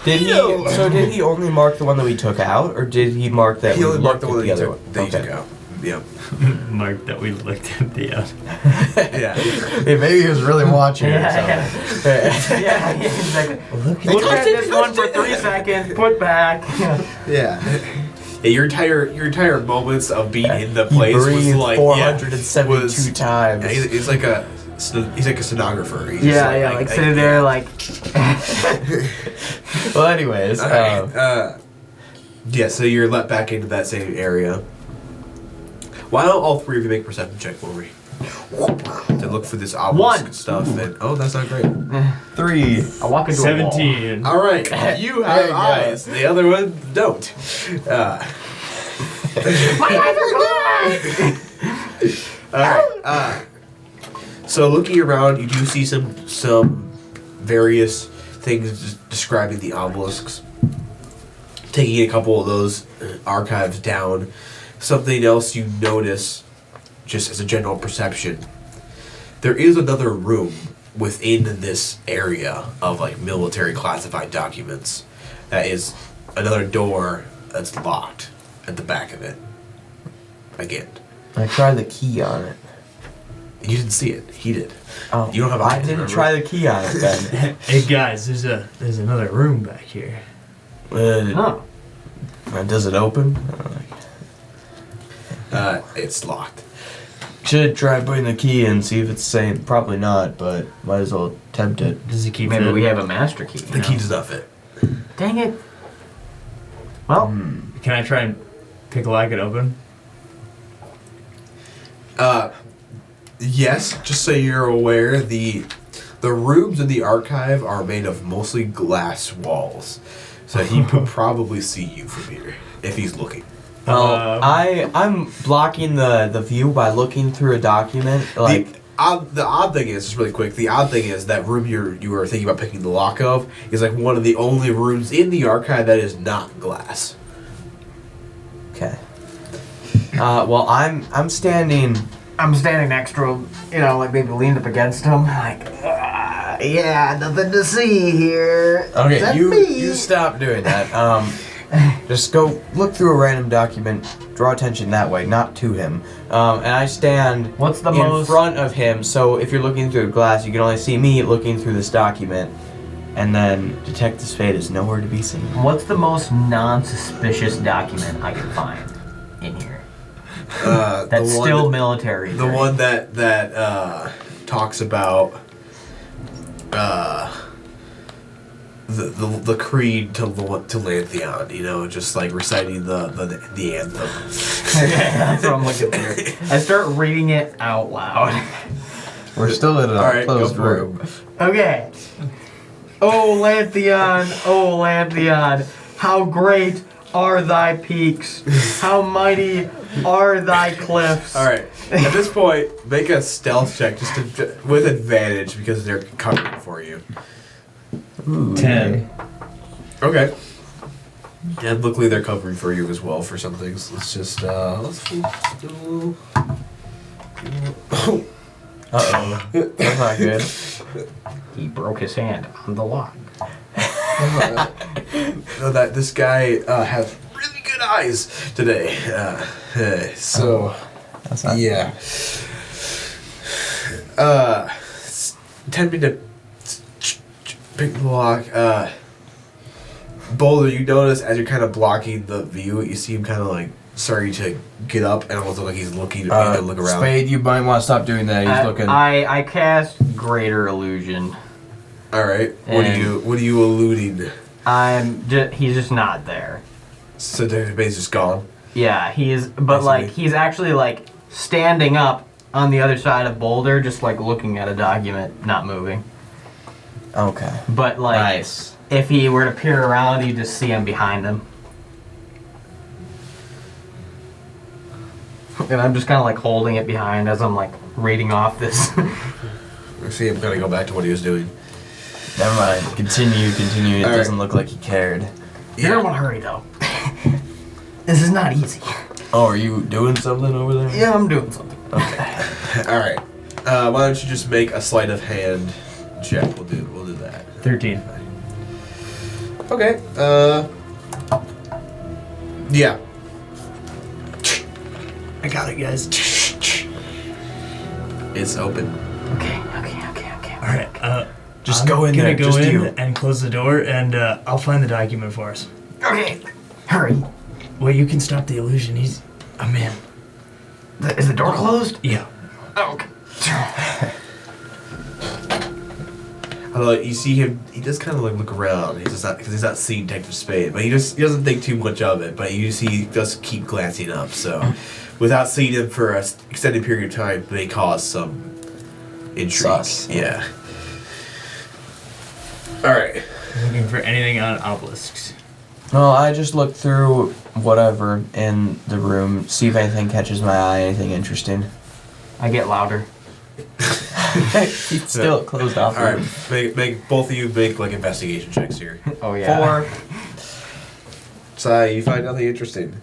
Did he? So did he only mark the one that we took out, or did he mark that? He we only marked looked the at one that you other took, that you took out. Yep. Mark that we looked at the Yeah. Hey, maybe he was really watching Yeah, or something. yeah, exactly. Look Look at this one for 3 seconds. Put back. Yeah. Yeah, your entire moments of being in the He place was breathed like 472 times. Yeah, he's like a stenographer. He's Yeah, just like sitting there, like. Well, anyways, yeah. So you're let back into that same area. Why don't all three of you make a perception check for me? To look for this obelisk One. stuff. And, oh, that's not great. 3. I walk into a wall. 17. All right, you have eyes. The other one don't. My eyes are closed! All right. So looking around, you do see some various things describing the obelisks. Taking a couple of those archives down. Something else you notice, just as a general perception, there is another room within this area of like military classified documents. That is another door that's locked at the back of it. Again. I tried the key on it. You didn't see it. He did. Oh, You don't have I eyes, didn't remember? try the key on it then. Hey guys, there's another room back here. Oh. Does it open? It's locked. Should try putting the key in, see if it's the same. Probably not, but might as well attempt it. Does he keep Maybe the- we have a master key. The key does not fit. Dang it. Well, Can I try and pick a lock it open? Yes, just so you're aware, the rooms in the archive are made of mostly glass walls. So he could probably see you from here if he's looking. Well, I'm blocking the view by looking through a document. Like, The odd thing is, just really quick, the odd thing is that room you were thinking about picking the lock of is like one of the only rooms in the archive that is not glass. okay. Well, I'm standing. I'm standing next to him, like maybe leaned up against him, like, yeah, nothing to see here. Is Okay, that you me? stop doing that. Just go look through a random document, draw attention that way, not to him. And I stand What's the in most... front of him, so if you're looking through a glass, you can only see me looking through this document. And then Detective Spade is nowhere to be seen. What's the most non-suspicious document I can find in here? That's still military. The one that talks about the creed to Lantheon, you know, just like reciting the anthem. Okay, that's what I'm looking through. I start reading it out loud. We're still in a closed room. Okay. Oh Lantheon, how great are thy peaks, how mighty are thy cliffs. Alright, at this point, make a stealth check with advantage because they're covering for you. Ooh, 10. Okay. And luckily they're covering for you as well for some things. Let's just, let's do... Uh-oh. That's not good. He broke his hand on the lock. Know that this guy has really good eyes today. So, That's not yeah. Tempting to pick the lock. Boulder, you notice as you're kind of blocking the view, you see him kind of like starting to get up and almost look like he's looking to look around. Spade, you might want to stop doing that. He's looking. I cast Greater Illusion. All right. What are you alluding? He's just not there. So Dave's just gone. Yeah, he's actually like standing up on the other side of Boulder, just like looking at a document, not moving. Okay. But like, Nice. if he were to peer around, you just see him behind him. And I'm just kind of like holding it behind as I'm like reading off this. I see him kind of go back to what he was doing. Never mind. Continue. It All doesn't look like he cared. You're gonna want to hurry though. This is not easy. Oh, are you doing something over there? Yeah, I'm doing something. Okay. All right. Why don't you just make a sleight of hand check? We'll do that. 13. Okay. Yeah. I got it, guys. It's open. Okay. Alright, Just I'm go in there. Gonna go Just in you. and close the door, and I'll find the document for us. Okay. Hurry. Well, you can stop the illusion. I'm in. Is the door closed? Yeah. Oh, okay. Although you see him, he does kind of like look around. He does not because he's not seeing Detective Spade, but he doesn't think too much of it. But you see, he does keep glancing up. So, without seeing him for an extended period of time, may cause some intrigue. Sus. Yeah. All right. Looking for anything on obelisks. Well, I just look through whatever in the room, see if anything catches my eye, anything interesting. I get louder. He's still closed off. All right. Make both of you make like investigation checks here. Oh yeah. 4. So you find nothing interesting.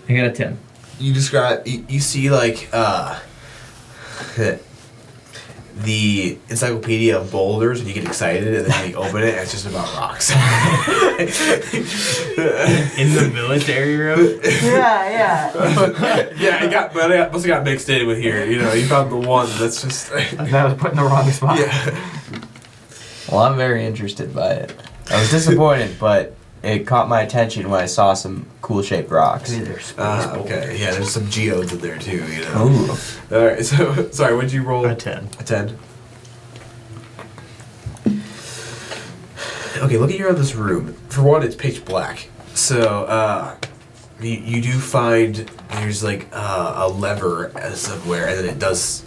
I got a 10. You describe. You see like the encyclopedia of boulders, and you get excited, and then you open it, and it's just about rocks. In the military room? Yeah. Yeah, it must have got mixed in with here. You know, you found the one that's just. That was put in the wrong spot. Yeah. Well, I'm very interested by it. I was disappointed, but it caught my attention when I saw some cool shaped rocks. They're space Okay. Yeah, there's some geodes in there too. You know. Ooh. All right. So sorry. What'd you roll? A 10. A 10. Okay, looking around this room, for one, it's pitch black. So, you do find there's like a lever somewhere, and then it does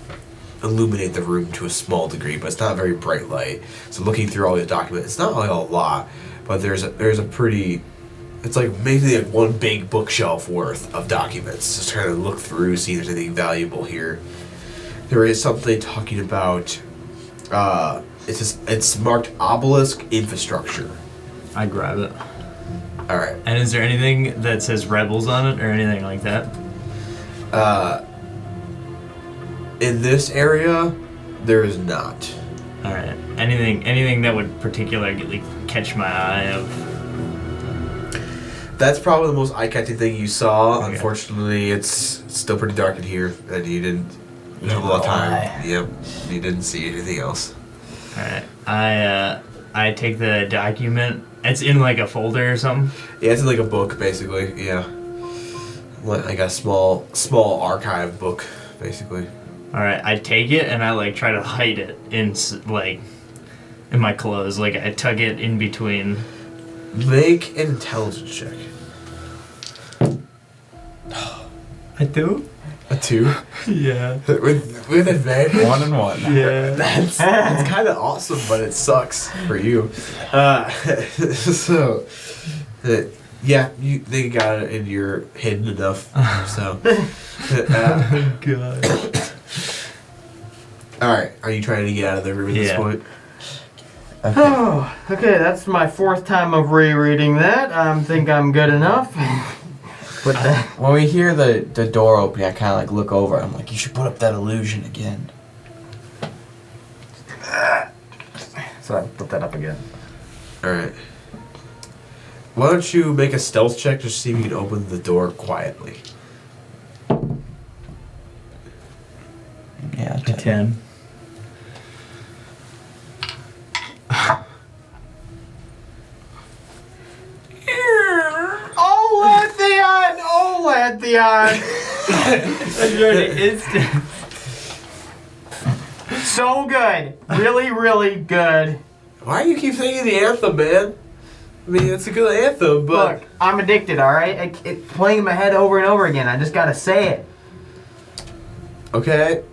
illuminate the room to a small degree, but it's not a very bright light. So, looking through all these documents, it's not like a lot, but there's a pretty. It's like maybe like one big bookshelf worth of documents. Just trying to look through, see if there's anything valuable here. There is something talking about. It's marked obelisk infrastructure. I grab it. All right. And is there anything that says rebels on it or anything like that? In this area, there is not. All right. Anything that would particularly catch my eye of? That's probably the most eye-catching thing you saw. Okay. Unfortunately, it's still pretty dark in here, and you didn't have a lot of time. Yep, you didn't see anything else. Alright. I take the document. It's in like a folder or something. Yeah, it's in like a book, basically. Yeah, like a small archive book, basically. Alright, I take it and I like try to hide it in my clothes. Like I tuck it in between. Make an intelligence check. I do? A 2? Yeah. with advantage. 1 and 1. Yeah. That's kind of awesome, but it sucks for you. So, yeah, they got it and you're hidden enough. So, Oh god. all right. Are you trying to get out of the room at this Yeah. point? Okay. Oh, okay, that's my 4th time of rereading that. I think I'm good enough. What the? When we hear the door opening, I kind of like look over. I'm like, you should put up that illusion again. So I put that up again. All right. Why don't you make a stealth check to see if you can open the door quietly? Yeah, A 10. Oh, Lantheon! That's already instant. So good. Really, really good. Why do you keep singing the anthem, man? I mean, it's a good anthem, but Look, I'm addicted, alright? It's playing in my head over and over again. I just gotta say it. okay.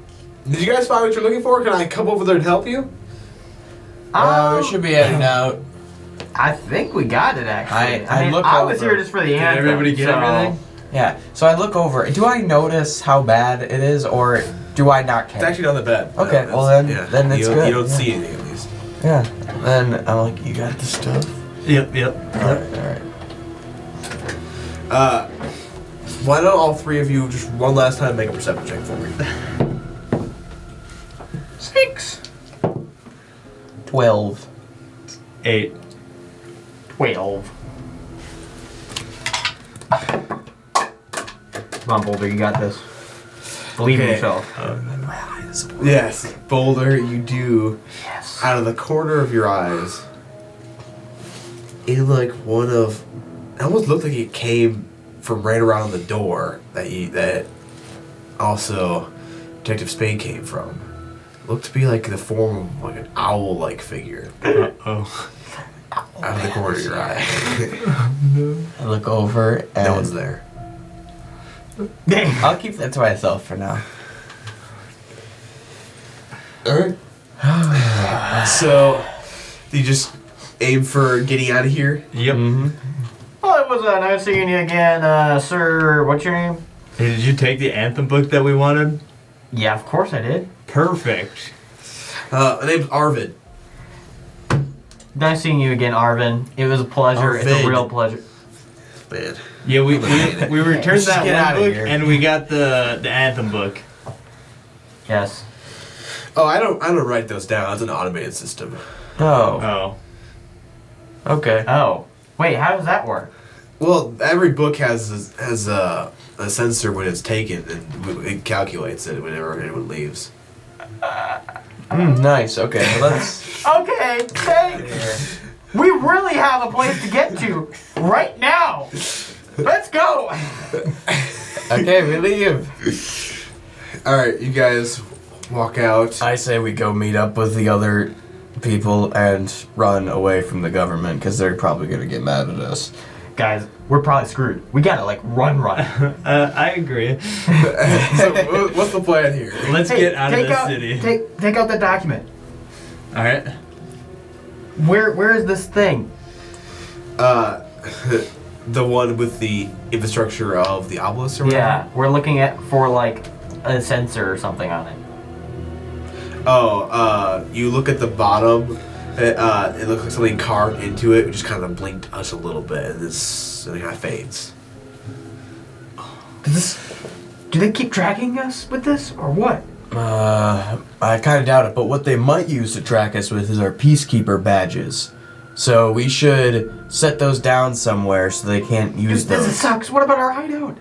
Did you guys find what you're looking for? Can I come over there and help you? we should be heading out. I think we got it, actually. I look I was over. here just for the anthem. everybody get so- everything? Yeah, so I look over. Do I notice how bad it is, or do I not care? It's actually on the bed. Okay, No, well that's- then it's you good. You don't yeah. see anything at least. Yeah. Then I'm like, you got the stuff? Yep. Alright. Why don't all three of you just one last time make a perception check for me? 6. 12. 8. 12. Come on, Boulder, you got this. Believe in Okay. yourself. Yes, Boulder, you do. Yes. Out of the corner of your eyes, in like one of, it almost looked like it came from right around the door that also Detective Spade came from. Looked to be like the form of like an owl-like figure Uh-oh. out of the corner of your eye. I look over and No one's there. I'll keep that to myself for now. Alright. So, do you just aim for getting out of here? Yep. Mm-hmm. Well, it was nice seeing you again, sir. What's your name? Hey, did you take the anthem book that we wanted? Yeah, of course I did. Perfect. My name's Arvid. Nice seeing you again, Arvin. It was a pleasure. It's a Arvid. real pleasure. Man. Yeah, we returned Let's that get one outta book here. and we got the anthem book. Yes. Oh, I don't write those down. It's an automated system. Oh. Oh. Okay. Oh. Wait, how does that work? Well, every book has a sensor when it's taken, and it calculates it whenever anyone leaves. Nice. Okay. Well, let's. Okay, thanks. We really have a place to get to right now. Let's go. Okay, we leave. All right, you guys walk out. I say we go meet up with the other people and run away from the government because they're probably gonna get mad at us. Guys, we're probably screwed. We gotta like run. I agree. So, what's the plan here? Let's get out of take this city. Take out the document. All right. Where is this thing? The one with the infrastructure of the obelisk or whatever? Yeah, we're looking at for like a sensor or something on it. Oh, you look at the bottom. It looks like something carved into it. It just kind of blinked us a little bit, and it kind of fades. Do they keep tracking us with this or what? I kind of doubt it, but what they might use to track us with is our peacekeeper badges. So we should set those down somewhere so they can't use This those. sucks. What about our hideout?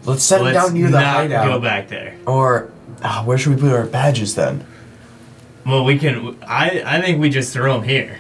Let's set them down near the not hideout. go back there. Or where should we put our badges then? Well, we can. I think we just throw them here.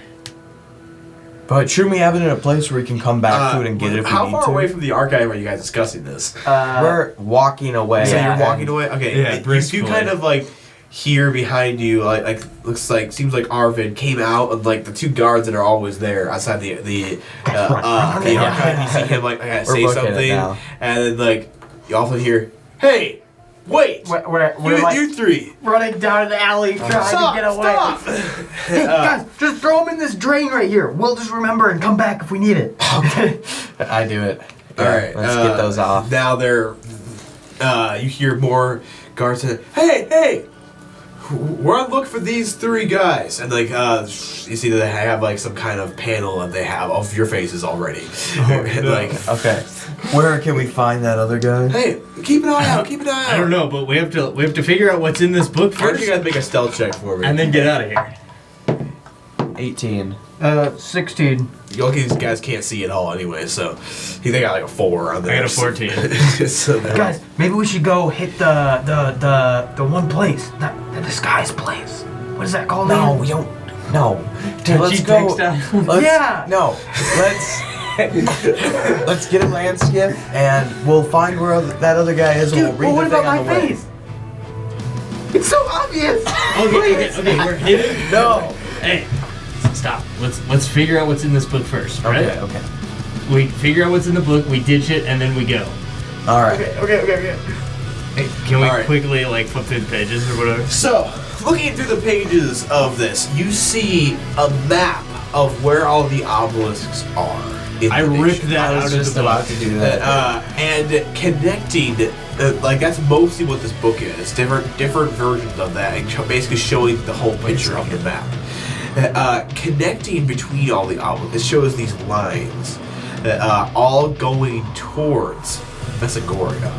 But shouldn't we have it in a place where we can come back to it and get it if we How need far to? away from the archive are you guys discussing this? We're walking away. So Yeah. you're walking away. Okay, Yeah, you briskly. do kind of like hear behind you, like seems like Arvid came out of like the two guards that are always there outside the archive. You see him like We're say looking at it something, now. and then like you also hear, "Hey, wait, We're you, like you three, running down the alley trying stop, to get away. stop!" Hey, guys, just throw them in this drain right here. We'll just remember and come back if we need it. I do it. All right, Let's get those off. Now they're. You hear more guards say, "Hey, we're on look for these three guys," and like you see that they have like some kind of panel that they have of your faces already. Like, Okay. Where can we find that other guy? hey, keep an eye out, keep an eye out. I don't know, but we have to figure out what's in this book Why don't first, you guys make a stealth check for me? and then get out of here. 18. 16. These guys can't see at all anyway, so they got like a 4 on there. I got a 14. So they're- Guys, maybe we should go hit the one place, the disguise place. What is that called? No, again? we don't. No. Dude, let's Cheap go. textile. Let's, Yeah. No. Let's get a land skiff and we'll find where that other guy is and Dude, we'll read but what the thing about on my the way. face? It's so obvious. Okay, we're hidden. No. Hey, stop. Let's figure out what's in this book first, right? Okay. We figure out what's in the book, we ditch it, and then we go. All right. Okay. Hey, can we All right. quickly like flip through the pages or whatever? So, looking through the pages of this, you see a map of where all the obelisks are. In I the ripped nation. that I out was of just the book. about to do that. And connecting, like that's mostly what this book is. Different versions of that, and basically showing the whole picture of the map. Connecting between all the obelisks, it shows these lines, all going towards Messagoria.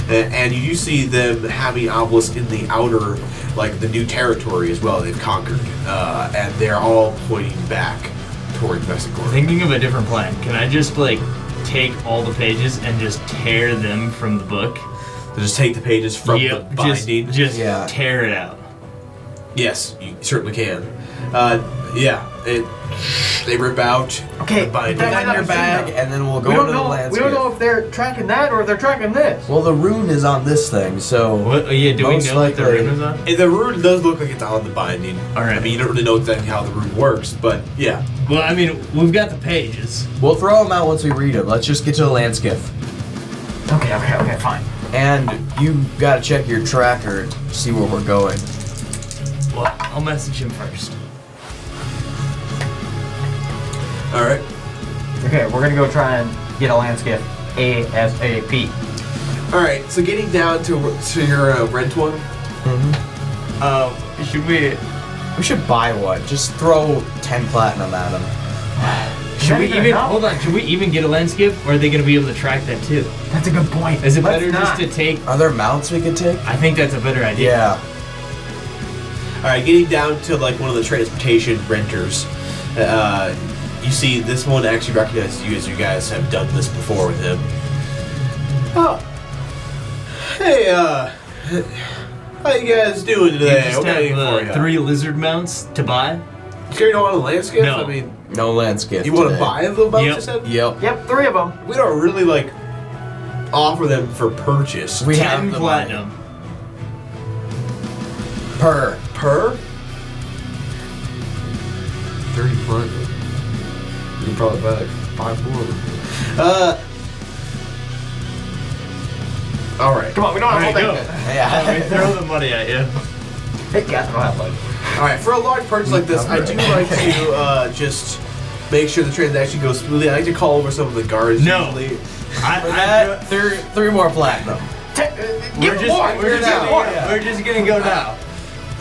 And you do see them having obelisks in the outer, like the new territory as well. They've conquered, and they're all pointing back towards Messagoria. Thinking of a different plan. Can I just like take all the pages and just tear them from the book? So just take the pages from the Yep, binding. just Yeah. tear it out. Yes, you certainly can. They rip out Okay, the binding. that Put that in might your not bag be and then we'll We go don't into the know. We landscape. don't know if they're tracking that or if they're tracking this. Well, the rune is on this thing, so. What? Yeah, do we Most know what the likely- rune is on? And the rune does look like it's on the binding. All right. I mean, you don't really know exactly how the rune works, but yeah. Well, I mean, we've got the pages. We'll throw them out once we read them. Let's just get to the land skiff. Okay, fine. And you gotta check your tracker to see where we're going. Well, I'll message him first. All right. Okay, we're gonna go try and get a land skiff ASAP. All right. So getting down to your rent one. Should we? We should buy one. Just throw 10 platinum at them. Should we Not even even enough. hold on? Should we even get a landscape, or are they going to be able to track that too? That's a good point. Is it Let's better just not. to take? Are there mounts we could take? I think that's a better idea. Yeah. All right. Getting down to like one of the transportation renters. You see, this one actually recognizes you as you guys have done this before with him. Oh. Hey, how you guys doing You today? just What can I do have for you? 3 lizard mounts to buy. Sure you don't want a landscape? No. I mean, No land skiff. you want to today. buy the mounts, Yep. you said? Yep. Yep, 3 of them. We don't really like offer them for purchase. We 10 have the money. platinum. Per. Per? 30 platinum. You can probably buy like 5 more of them. Alright. Come on, we don't All have right, to go. hold that. Yeah. Throw the money at you. Hey, guys, don't have money. Alright, for a large purchase like this, I do like to just make sure the transaction goes smoothly. I like to call over some of the guards No. usually. For that, 3 more platinum. We're just more. we're just now. gonna, we're just gonna go now.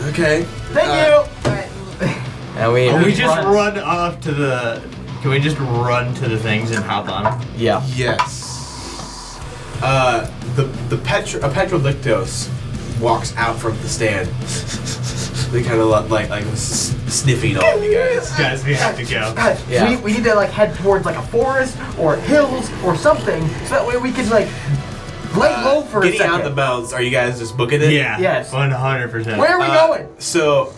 Okay. Thank you. And we. Can we just just run. run off to the? Can we just run to the things and hop on them? Yeah. Yes. A Petrolictos walks out from the stand. They kind of like sniffing all of you guys. Guys, we have to go. Guys, Yeah. we need to like head towards like a forest or hills or something, so that way we can like lay low for a Getting second. out the mountains, are you guys just booking it? Yeah. Yes. 100%. Where are we going? So,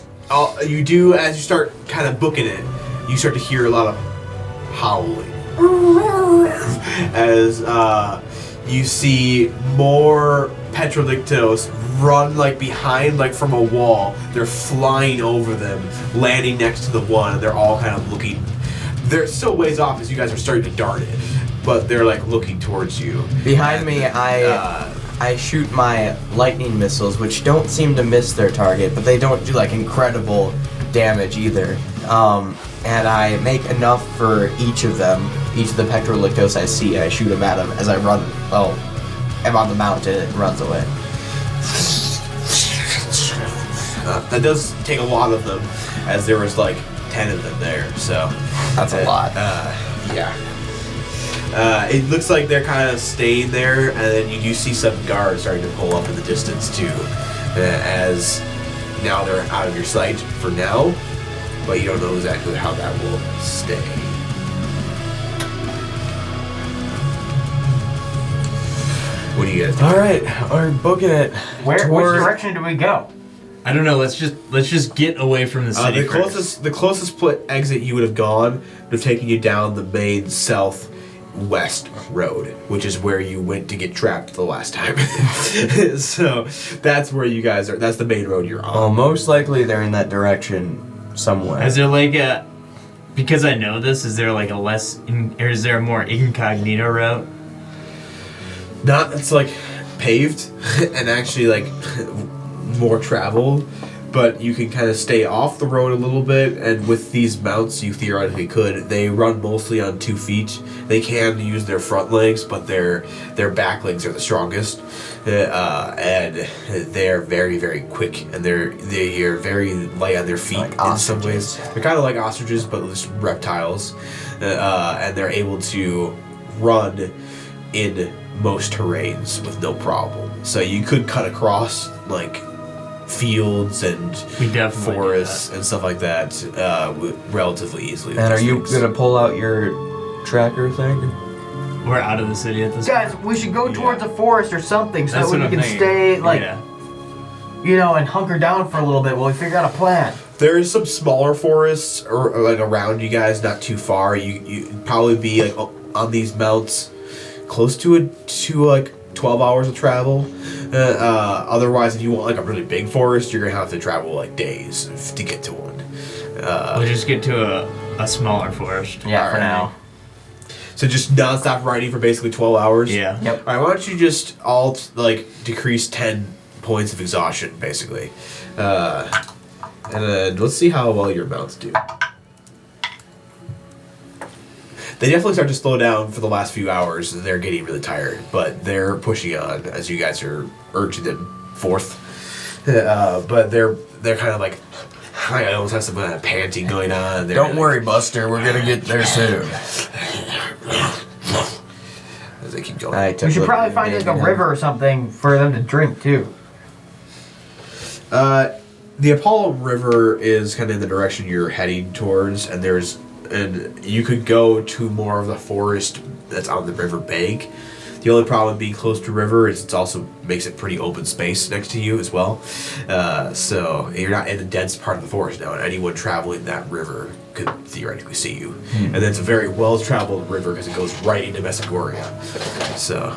you do, as you start kind of booking it, you start to hear a lot of howling. As you see more Petrolictos run like behind, like from a wall. They're flying over them, landing next to the one, and they're all kind of looking. They're still ways off as you guys are starting to dart it, but they're like looking towards you. Behind me, I shoot my lightning missiles, which don't seem to miss their target, but they don't do like incredible damage either. And I make enough for each of them, each of the Petrolictos I see. I shoot them at them as I run. Well, I'm on the mountain and it runs away. That does take a lot of them, as there was like 10 of them there. So That's a lot. Yeah. It looks like they're kind of staying there, and then you do see some guards starting to pull up in the distance too, as now they're out of your sight for now, but you don't know exactly how that will stay. What do you guys do? All right, we're booking it. Which toward- direction do we go? I don't know. Let's just get away from the city. The closest exit you would have gone would have taken you down the main southwest road, which is where you went to get trapped the last time. So that's where you guys are. That's the main road you're on. Well, most likely they're in that direction somewhere. Is there like a? Because I know this. Is there like a or is there a more incognito route? It's like paved and actually like more traveled, but you can kind of stay off the road a little bit, and with these mounts you theoretically could. They run mostly on 2 feet. They can use their front legs, but their back legs are the strongest, and they're very, very quick, and they are very light on their feet Like in some ostriches. ways. They're kind of like ostriches, but just reptiles, and they're able to run in most terrains with no problem. So you could cut across like fields and We definitely do forests and stuff like that relatively easily. with And are these you things. gonna pull out your tracker thing? We're out of the city at this Guys, point. we should go towards a forest or something, so That's that what we I'm can thinking. stay like Yeah. and hunker down for a little bit while we figure out a plan. There is some smaller forests or like around you guys, not too far. You'd probably be like on these mounts close to like 12 hours of travel. Otherwise, if you want like a really big forest, you're gonna have to travel like days to get to one. We'll just get to a smaller forest. Yeah, for Alright. now. So just non-stop riding for basically 12 hours. Yeah. Yep. All right, why don't you just all like decrease 10 points of exhaustion, basically, and then let's see how well your mounts do. They definitely start to slow down for the last few hours, and they're getting really tired, but they're pushing on as you guys are urging them forth. But they're kind of like, I almost have some kind of panting going on. They're Don't like- worry, Buster. We're gonna get there soon. as they keep going. We should probably find like a river or something for them to drink too. The Apollo River is kind of in the direction you're heading towards, and you could go to more of the forest that's on the river bank. The only problem being close to river is it also makes it pretty open space next to you as well. So you're not in the dense part of the forest now, and anyone traveling that river could theoretically see you. And then it's a very well-traveled river because it goes right into Messagoria. So,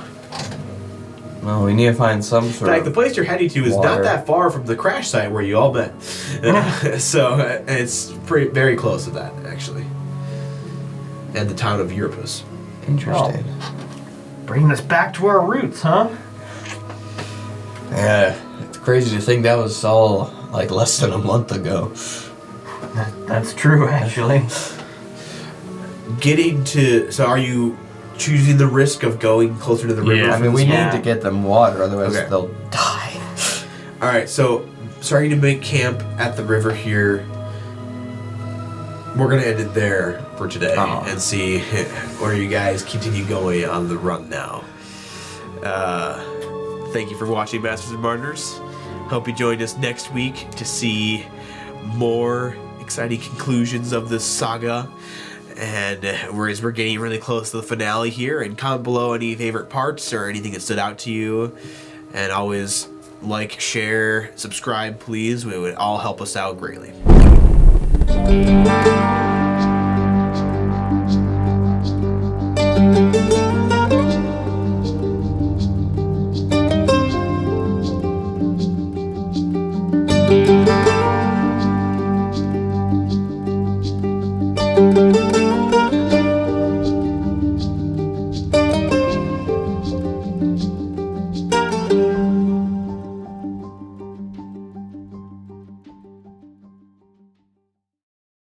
Well, we need to find some in sort fact, the of. place you're heading to is not water. that far from the crash site where you all met. So it's very close to that, actually. And the town of Europus. Interesting. Bringing us back to our roots, huh? Yeah, it's crazy to think that was all like less than a month ago. That's true, actually. So are you choosing the risk of going closer to the river? Yeah. I mean, we Yeah. need to get them water, otherwise Okay. they'll die. Alright, so starting to make camp at the river here. We're going to end it there for today and see where you guys continue going on the run now. Thank you for watching Masters and Martyrs. Hope you join us next week to see more exciting conclusions of this saga. And whereas we're getting really close to the finale here, and comment below any favorite parts or anything that stood out to you. And always like, share, subscribe, please. It would all help us out greatly.